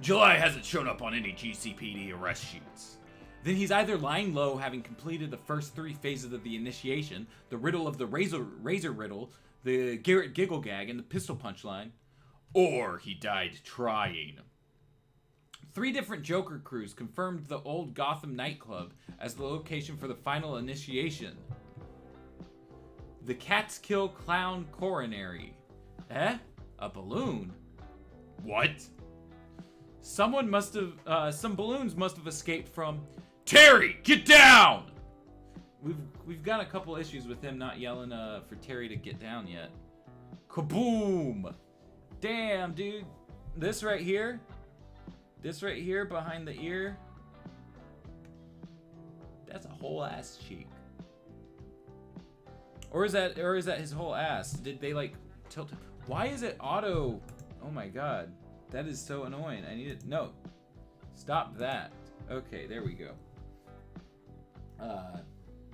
July hasn't shown up on any GCPD arrest sheets. Then he's either lying low, having completed the first 3 phases of the initiation, the riddle of the razor riddle, the Garrett giggle gag, and the pistol punchline. Or he died trying. 3 different Joker crews confirmed the old Gotham nightclub as the location for the final initiation. The Catskill Clown Coronary. A balloon? What? Some balloons must have escaped from... Terry, get down! We've got a couple issues with him not yelling for Terry to get down yet. Kaboom! Damn, dude. This right here behind the ear, that's a whole ass cheek. Or is that his whole ass? Did they like tilt? Why is it auto? Oh my god. That is so annoying. I need it. No. Stop that. Okay, there we go.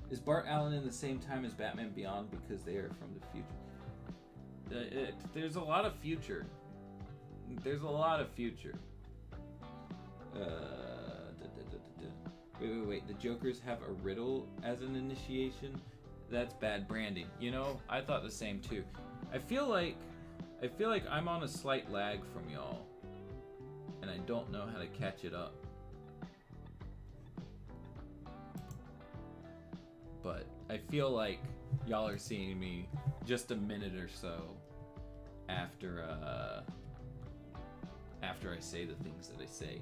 Is Bart Allen in the same time as Batman Beyond because they are from the future? There's a lot of future. Wait. The Jokers have a riddle as an initiation? That's bad branding. You know, I thought the same too. I feel like I'm on a slight lag from y'all, and I don't know how to catch it up. But I feel like y'all are seeing me just a minute or so after I say the things that I say.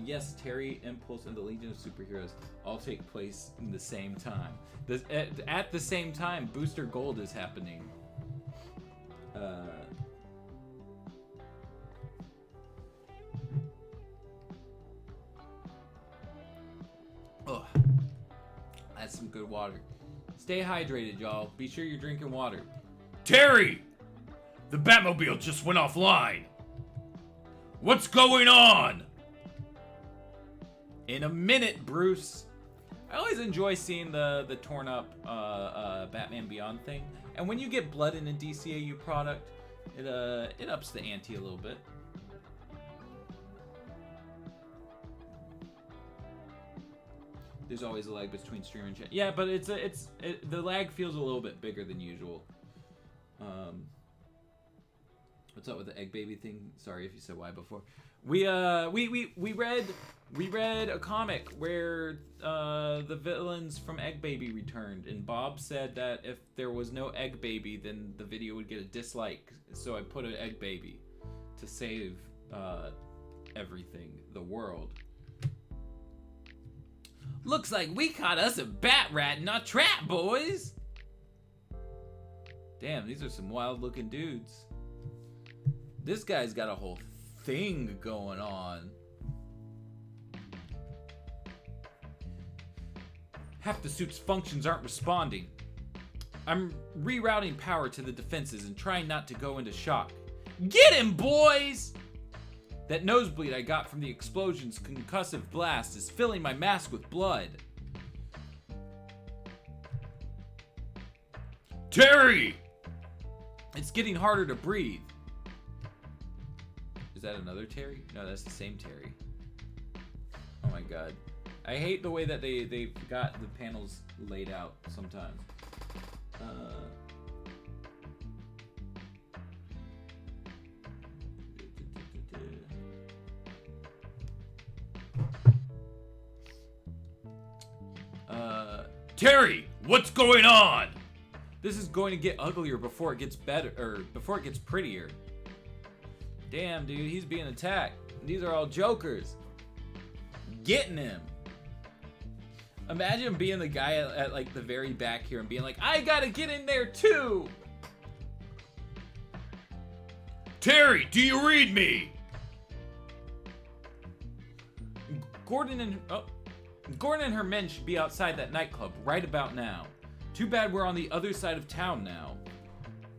Yes, Terry, Impulse, and the Legion of Superheroes all take place in the same time. At the same time, Booster Gold is happening. Oh, that's some good water. Stay hydrated, y'all. Be sure you're drinking water. Terry! The Batmobile just went offline. What's going on? In a minute, Bruce. I always enjoy seeing the torn up Batman Beyond thing. And when you get blood in a DCAU product, it ups the ante a little bit. There's always a lag between stream and chat. Yeah, but the lag feels a little bit bigger than usual. What's up with the egg baby thing? Sorry if you said why before. We read a comic where the villains from Egg Baby returned, and Bob said that if there was no Egg Baby, then the video would get a dislike. So I put an Egg Baby to save everything, the world. Looks like we caught us a bat rat in our trap, boys. Damn, these are some wild-looking dudes. This guy's got a whole thing going on. Half the suit's functions aren't responding. I'm rerouting power to the defenses and trying not to go into shock. Get him, boys! That nosebleed I got from the explosion's concussive blast is filling my mask with blood. Terry! It's getting harder to breathe. Is that another Terry? No, that's the same Terry. Oh my god. I hate the way that they've got the panels laid out sometimes. Terry, what's going on? This is going to get uglier before it gets better, or before it gets prettier. Damn, dude, he's being attacked. These are all jokers. Getting him. Imagine being the guy at like the very back here and being like, I gotta get in there too. Terry, do you read me? Gordon and her men should be outside that nightclub right about now. Too bad we're on the other side of town now.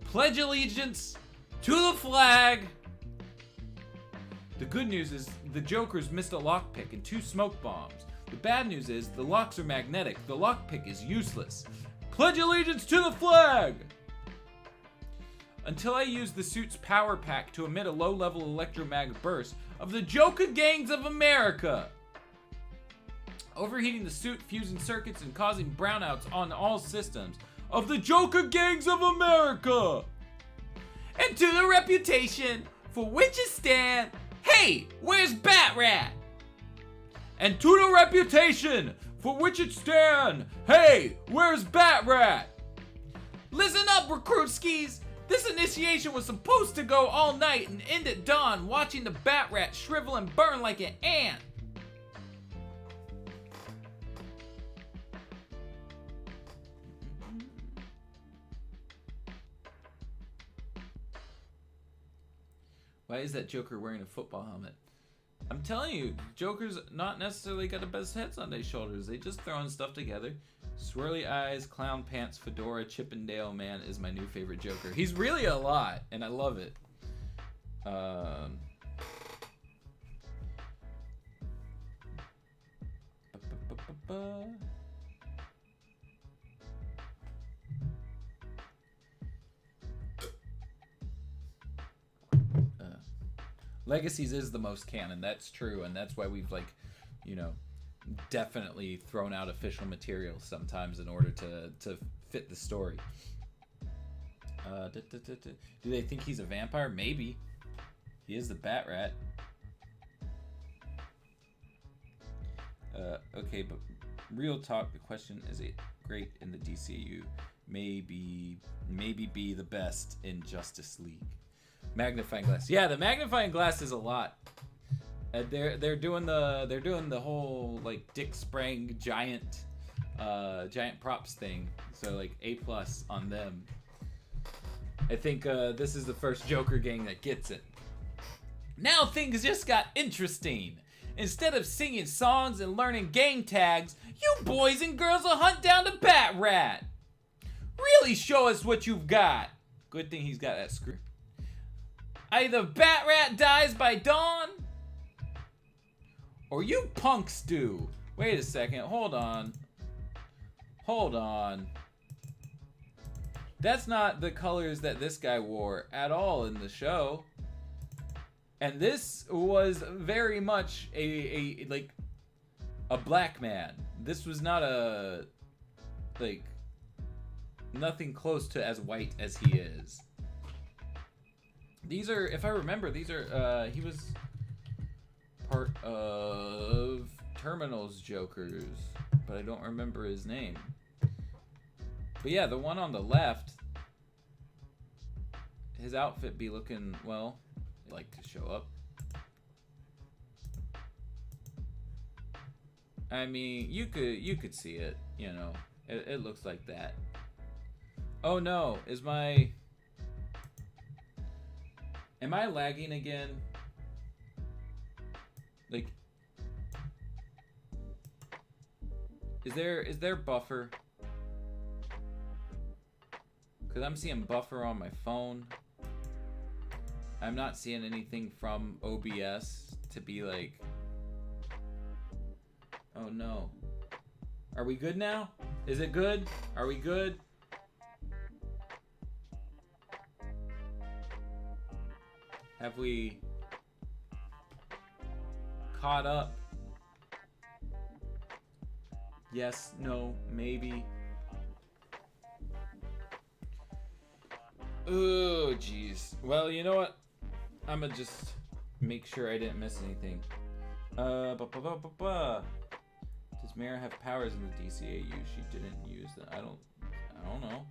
Pledge allegiance to the flag. The good news is the Jokers missed a lockpick and 2 smoke bombs. The bad news is the locks are magnetic. The lockpick is useless. Pledge allegiance to the flag! Until I use the suit's power pack to emit a low-level electromagnetic burst of the Joker Gangs of America. Overheating the suit, fusing circuits, and causing brownouts on all systems of the Joker Gangs of America. And to the reputation for which it stand, hey, where's Bat Rat? And to the reputation for which it stand, hey, where's Bat Rat? Listen up, recruitskis. This initiation was supposed to go all night and end at dawn, watching the Bat Rat shrivel and burn like an ant. Why is that Joker wearing a football helmet? I'm telling you, Joker's not necessarily got the best heads on their shoulders. They just throwing stuff together. Swirly eyes, clown pants, fedora, Chippendale man is my new favorite Joker. He's really a lot, and I love it. Legacies is the most canon, that's true, and that's why we've, like, you know, definitely thrown out official material sometimes in order to fit the story. Do they think he's a vampire? Maybe. He is the Bat Rat. Okay, but real talk, the question, is it great in the DCAU? Maybe be the best in Justice League. Magnifying glass. Yeah, the magnifying glass is a lot. They're doing the whole like Dick Sprang giant props thing. So like A+ on them. I think this is the first Joker gang that gets it. Now things just got interesting. Instead of singing songs and learning gang tags, you boys and girls will hunt down the Bat Rat. Really show us what you've got. Good thing he's got that screw. Either Bat Rat dies by dawn, or you punks do. Wait a second, hold on. That's not the colors that this guy wore at all in the show. And this was very much a like a black man. This was not a, like, nothing close to as white as he is. These are, if I remember, these are, he was part of Terminal's Jokers, but I don't remember his name. But yeah, the one on the left, his outfit be looking, well, like to show up. I mean, you could see it, you know. It looks like that. Oh no, am I lagging again? Like, is there buffer? Cause I'm seeing buffer on my phone. I'm not seeing anything from OBS to be like, oh no. Are we good now? Is it good? Are we good? Have we caught up? Yes, no, maybe. Oh, jeez. Well, you know what? I'm gonna just make sure I didn't miss anything. Does Mara have powers in the DCAU? She didn't use them. I don't know.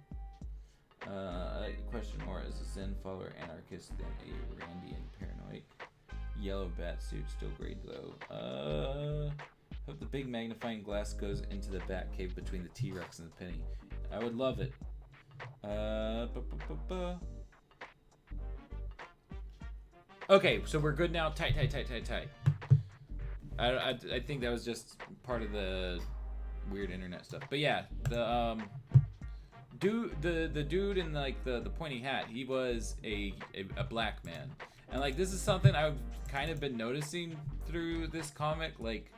Question more: is a Zen follower anarchist than a Randian paranoid? Yellow bat suit, still great though. Hope the big magnifying glass goes into the bat cave between the T-Rex and the penny. I would love it. Okay, so we're good now. Tight. I think that was just part of the weird internet stuff. But yeah, the dude in like the pointy hat, he was a black man. And like this is something I've kind of been noticing through this comic, like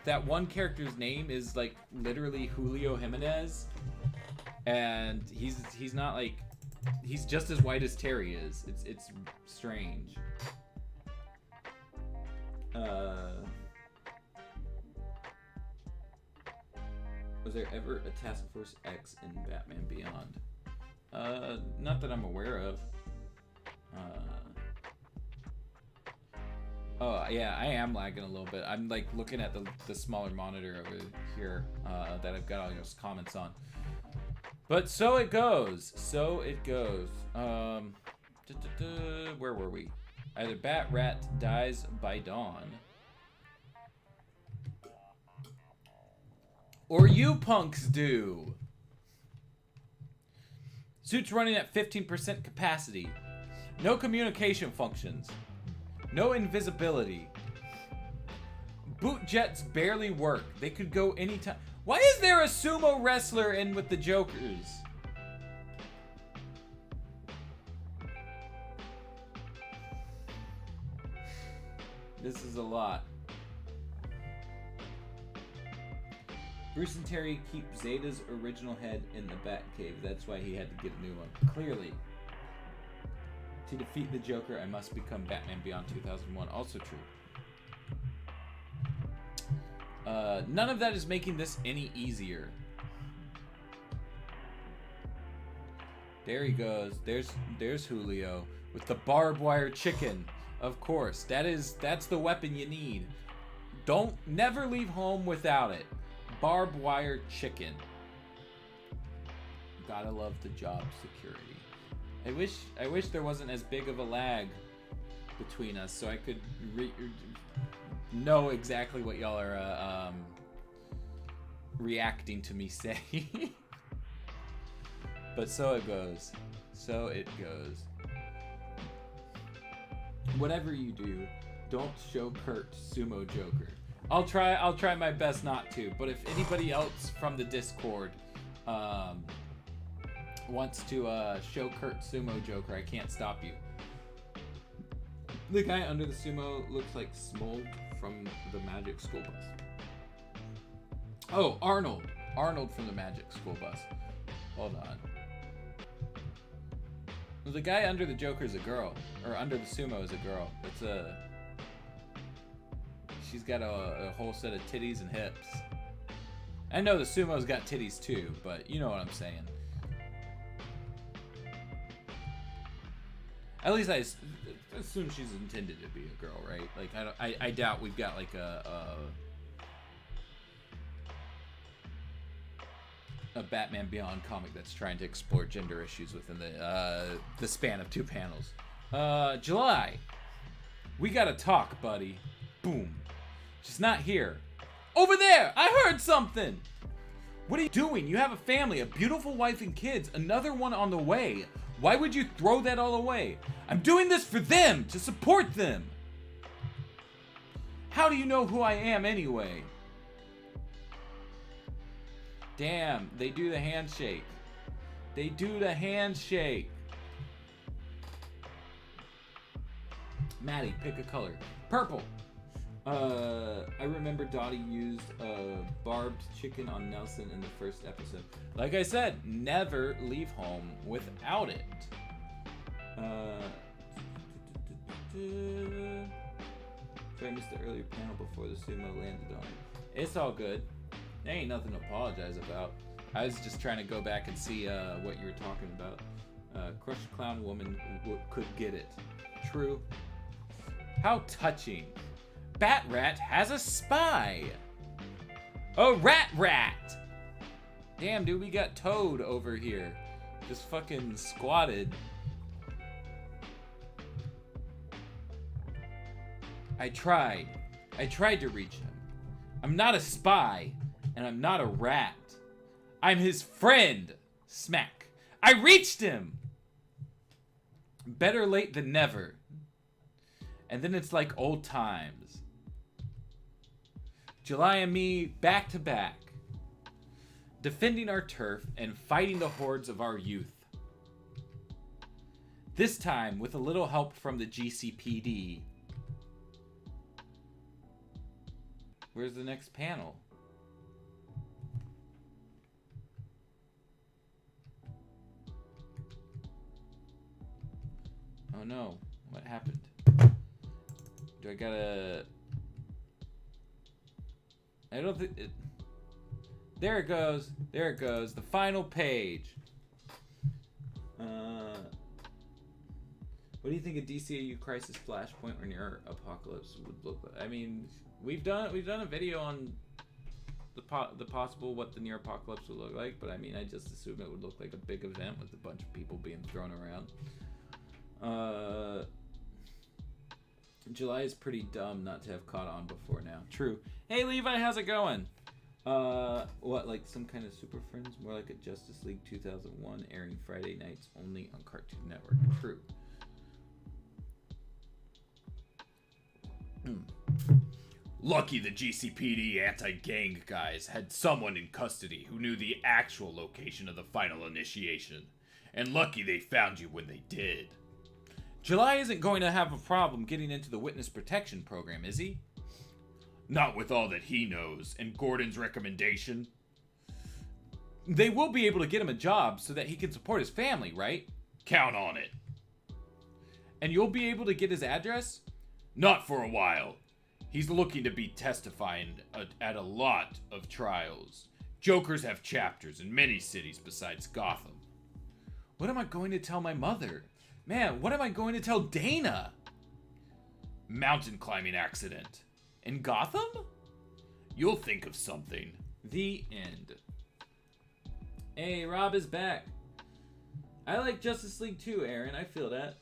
that one character's name is like literally Julio Jimenez, and he's not like, he's just as white as Terry is. It's strange. Was there ever a Task Force X in Batman Beyond? Not that I'm aware of. Oh yeah, I am lagging a little bit. I'm like looking at the smaller monitor over here that I've got all those comments on. But so it goes. Where were we? Either Bat Rat dies by dawn, or you punks do. Suit's running at 15% capacity. No communication functions. No invisibility. Boot jets barely work. They could go anytime. Why is there a sumo wrestler in with the Jokers? This is a lot. Bruce and Terry keep Zeta's original head in the Batcave. That's why he had to get a new one. Clearly. To defeat the Joker, I must become Batman Beyond 2001. Also true. None of that is making this any easier. There he goes. There's Julio with the barbed wire chicken. Of course, that's the weapon you need. Never leave home without it. Barbed wire chicken. Gotta love the job security. I wish there wasn't as big of a lag between us, so I could know exactly what y'all are reacting to me say. But so it goes. Whatever you do, don't show Kurt Sumo Joker. I'll try my best not to, but if anybody else from the Discord wants to show Kurt Sumo Joker, I can't stop you. The guy under the sumo looks like Smolg from the Magic School Bus. Oh, Arnold from the Magic School Bus. Hold on. Well, the guy under the Joker is a girl, or under the sumo is a girl. It's a... she's got a whole set of titties and hips. I know the sumo's got titties too, but you know what I'm saying. At least I assume she's intended to be a girl, right? Like I doubt we've got like a Batman Beyond comic that's trying to explore gender issues within the span of 2 panels. July, we gotta talk, buddy. Boom. She's not here. Over there! I heard something! What are you doing? You have a family, a beautiful wife and kids, another one on the way. Why would you throw that all away? I'm doing this for them, to support them. How do you know who I am anyway? Damn, they do the handshake. They do the handshake. Mattie, pick a color. Purple. I remember Dottie used barbed chicken on Nelson in the first episode. Like I said, never leave home without it. Sorry, I missed the earlier panel before the sumo landed on it. It's all good. There ain't nothing to apologize about. I was just trying to go back and see what you were talking about. Crushed clown woman could get it. True. How touching. Bat Rat has a spy. A rat. Damn, dude, we got Toad over here. Just fucking squatted. I tried to reach him. I'm not a spy, and I'm not a rat. I'm his friend. Smack. I reached him. Better late than never. And then it's like old times. July and me back to back. Defending our turf and fighting the hordes of our youth. This time with a little help from the GCPD. Where's the next panel? Oh no, what happened? Do I gotta... I don't think... There it goes. There it goes. The final page. What do you think a DCAU Crisis Flashpoint or Near Apocalypse would look like? I mean, we've done a video on the possible what the Near Apocalypse would look like, but I mean, I just assume it would look like a big event with a bunch of people being thrown around. July is pretty dumb not to have caught on before now. True. Hey Levi, how's it going? What, like some kind of Super Friends? More like a Justice League 2001 airing Friday nights only on Cartoon Network. True. Lucky the GCPD anti-gang guys had someone in custody who knew the actual location of the final initiation. And lucky they found you when they did. July isn't going to have a problem getting into the witness protection program, is he? Not with all that he knows, and Gordon's recommendation. They will be able to get him a job so that he can support his family, right? Count on it. And you'll be able to get his address? Not for a while. He's looking to be testifying at a lot of trials. Jokers have chapters in many cities besides Gotham. What am I going to tell my mother? Man, what am I going to tell Dana? Mountain climbing accident. In Gotham? You'll think of something. The end. Hey, Rob is back. I like Justice League too, Aaron. I feel that.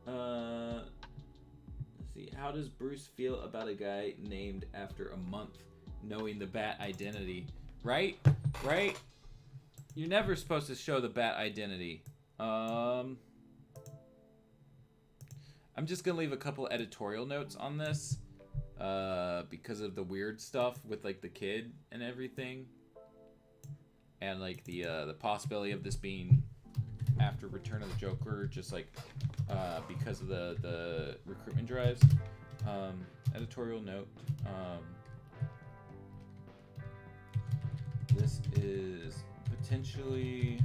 Let's see. How does Bruce feel about a guy named after a month knowing the Bat identity? Right? Right? You're never supposed to show the Bat identity. I'm just gonna leave a couple editorial notes on this. Because of the weird stuff with like the kid and everything, and like the possibility of this being after Return of the Joker, just like because of the recruitment drives. Editorial note. This is potentially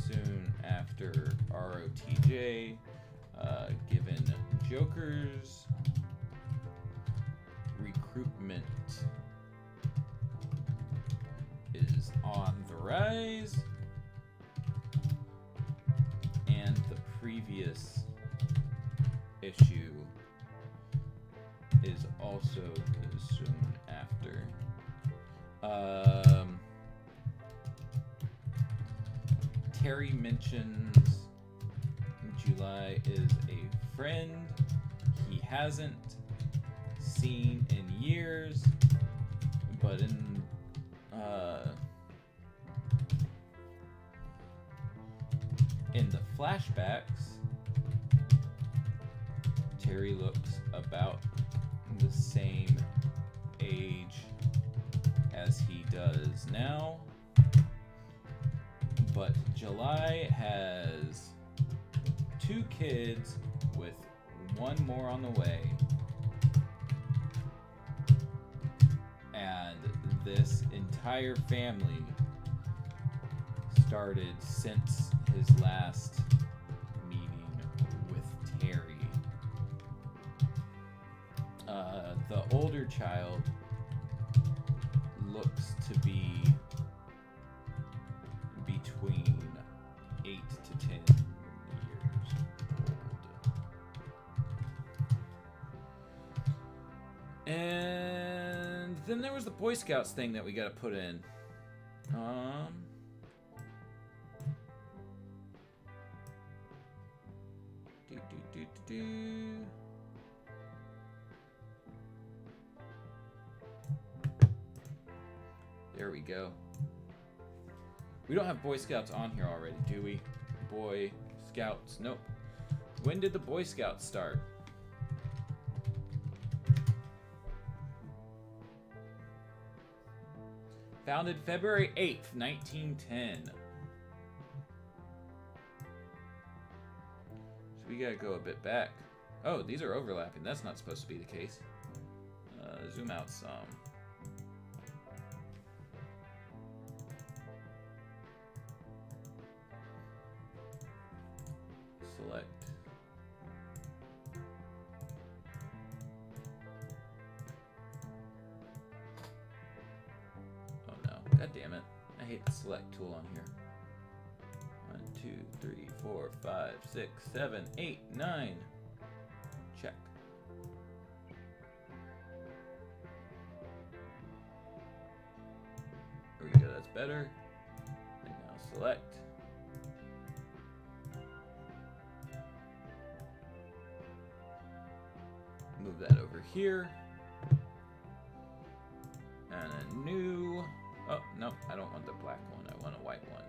soon after ROTJ, given Joker's recruitment is on the rise, and the previous issue is also soon after. Terry mentions July is a friend he hasn't seen in years, but in the flashbacks, Terry looks about the same age as he does now, but July has 2 kids with 1 more on the way, and this entire family started since his last meeting with Terry. The older child looks to be between 8 to 10 years old. And then there was the Boy Scouts thing that we gotta put in. There we go. We don't have Boy Scouts on here already, do we? Boy Scouts. Nope. When did the Boy Scouts start? Founded February 8th, 1910. So we gotta go a bit back. Oh, these are overlapping. That's not supposed to be the case. Zoom out some. Select. Oh no. God damn it. I hate the select tool on here. 1, 2, 3, 4, 5, 6, 7, 8, 9. Check. There we go. That's better. And now select. Move that over here. And a new... Oh, no, I don't want the black one. I want a white one.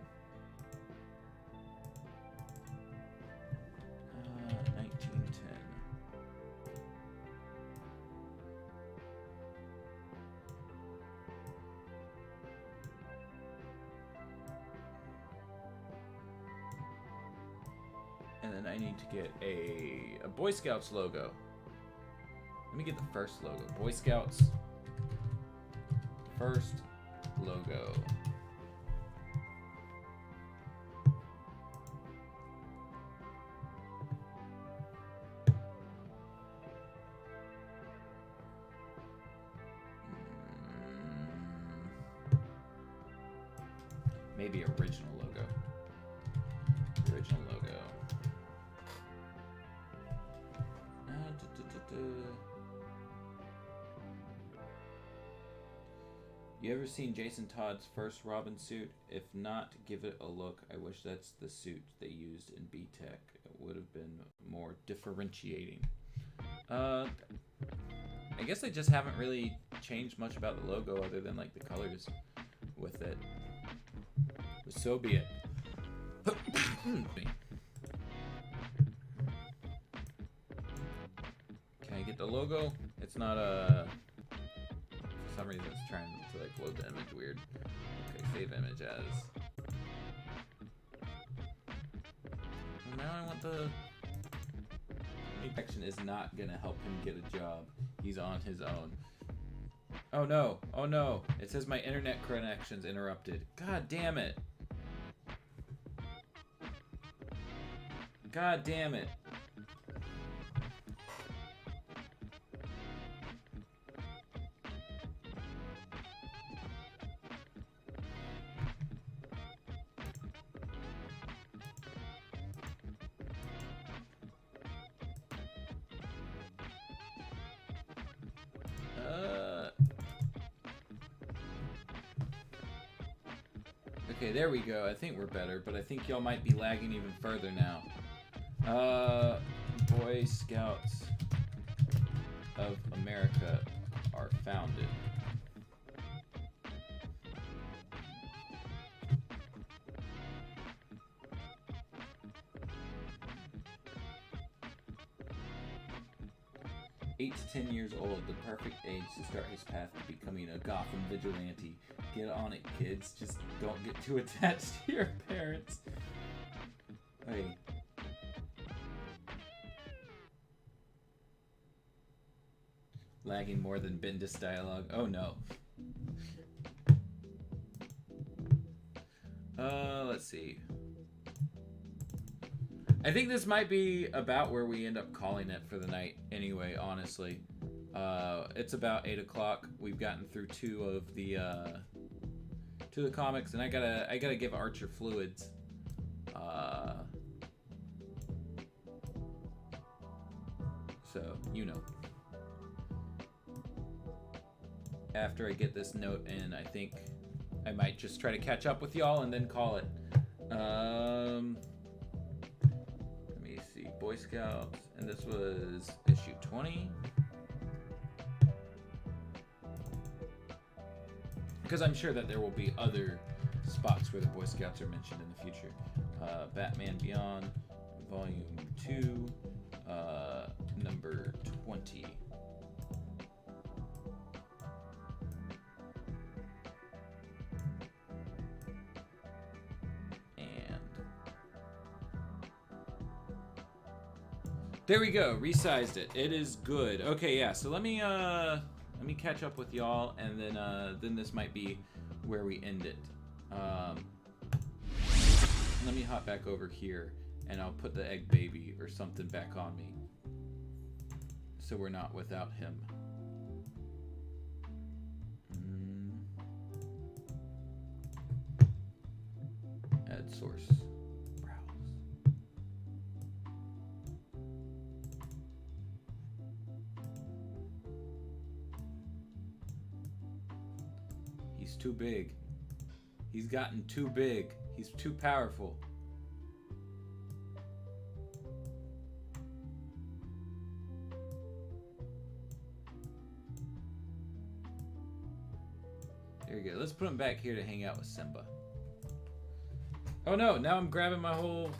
1910. And then I need to get a Boy Scouts logo. Let me get the first logo. Boy Scouts. First logo. Maybe original logo. Original logo. You ever seen Jason Todd's first Robin suit? If not, give it a look. I wish that's the suit they used in B-Tech. It would have been more differentiating. I guess they just haven't really changed much about the logo other than like the colors with it. But so be it. Can I get the logo? It's not a... For some reason it's trying to like load the image weird. Okay, save image as. Well, now I want the... Action is not gonna help him get a job. He's on his own. Oh no, oh no. It says my internet connection's interrupted. God damn it. God damn it. Okay, there we go. I think we're better, but I think y'all might be lagging even further now. Boy Scouts of America are founded. Eight to 10 years old, the perfect age to start his path to becoming a Gotham vigilante. Get on it, kids. Just don't get too attached to your parents. Hey. Lagging more than Bendis dialogue. Oh no. Let's see. I think this might be about where we end up calling it for the night anyway, honestly. It's about 8 o'clock. We've gotten through two of the comics, and I gotta give Archer fluids. So, you know. After I get this note in, I think I might just try to catch up with y'all and then call it. Let me see. Boy Scouts, and this was issue 20. Because I'm sure that there will be other spots where the Boy Scouts are mentioned in the future. Batman Beyond, Volume 2, number 20. There we go, resized it. It is good. Okay, yeah. So let me catch up with y'all, and then this might be where we end it. Let me hop back over here, and I'll put the egg baby or something back on me, so we're not without him. Add source. He's too big. He's gotten too big. He's too powerful. There we go. Let's put him back here to hang out with Simba. Oh no, now I'm grabbing my whole...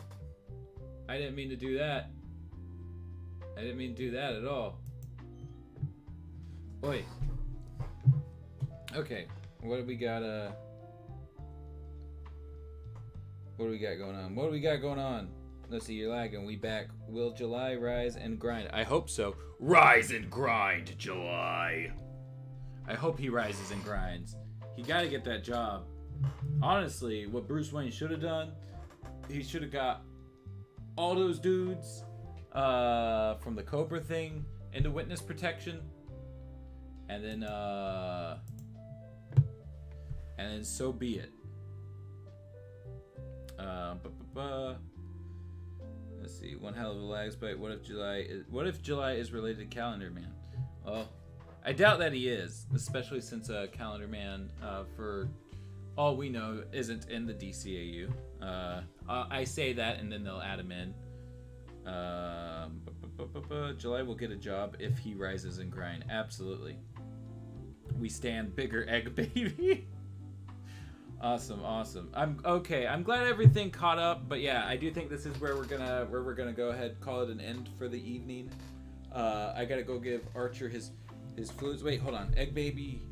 I didn't mean to do that. I didn't mean to do that at all. Oi. Okay. What do we got, what do we got going on? What do we got going on? Let's see, you're lagging. We back. Will July rise and grind? I hope so. Rise and grind, July. I hope he rises and grinds. He gotta get that job. Honestly, what Bruce Wayne should have done, he should have got all those dudes from the Cobra thing into witness protection. And then so be it. Let's see. One hell of a lag spike. What if July is related to Calendar Man? Well, I doubt that he is, especially since Calendar Man, for all we know, isn't in the DCAU. I say that, and then they'll add him in. July will get a job if he rises and grind. Absolutely. We stand bigger egg baby. Awesome. I'm glad everything caught up, but yeah, I do think this is where we're gonna go ahead, call it an end for the evening. I gotta go give Archer his fluids. Wait, hold on. Egg baby.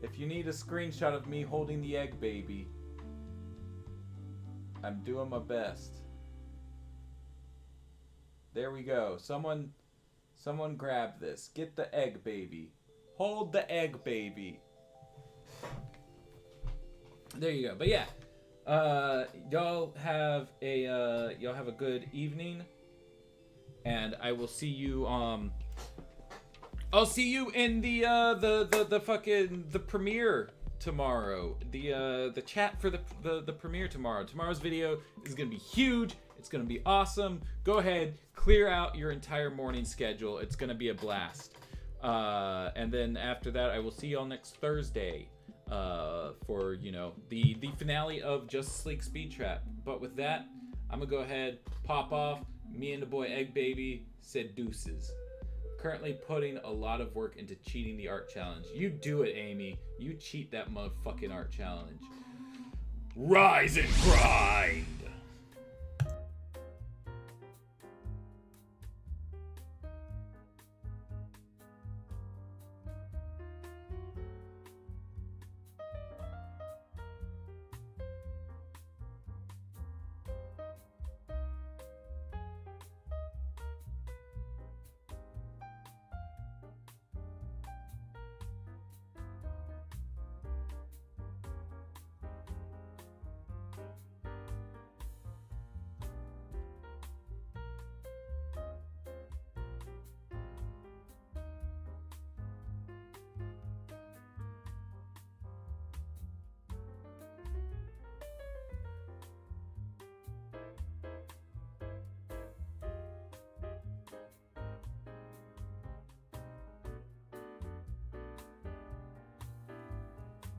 If you need a screenshot of me holding the egg baby, I'm doing my best. There we go. Someone grab this. Get the egg baby. Hold the egg baby. There you go. But yeah, y'all have a good evening, and I will see you. I'll see you in the fucking premiere tomorrow. The chat for the premiere tomorrow. Tomorrow's video is gonna be huge. It's gonna be awesome. Go ahead, clear out your entire morning schedule. It's gonna be a blast. And then after that, I will see y'all next Thursday. for, you know, the finale of Justice League Speed Trap. But with that, I'm gonna go ahead, pop off. Me and the boy Egg Baby said deuces. Currently putting a lot of work into cheating the art challenge. You do it, Amy. You cheat that motherfucking art challenge. Rise and grind!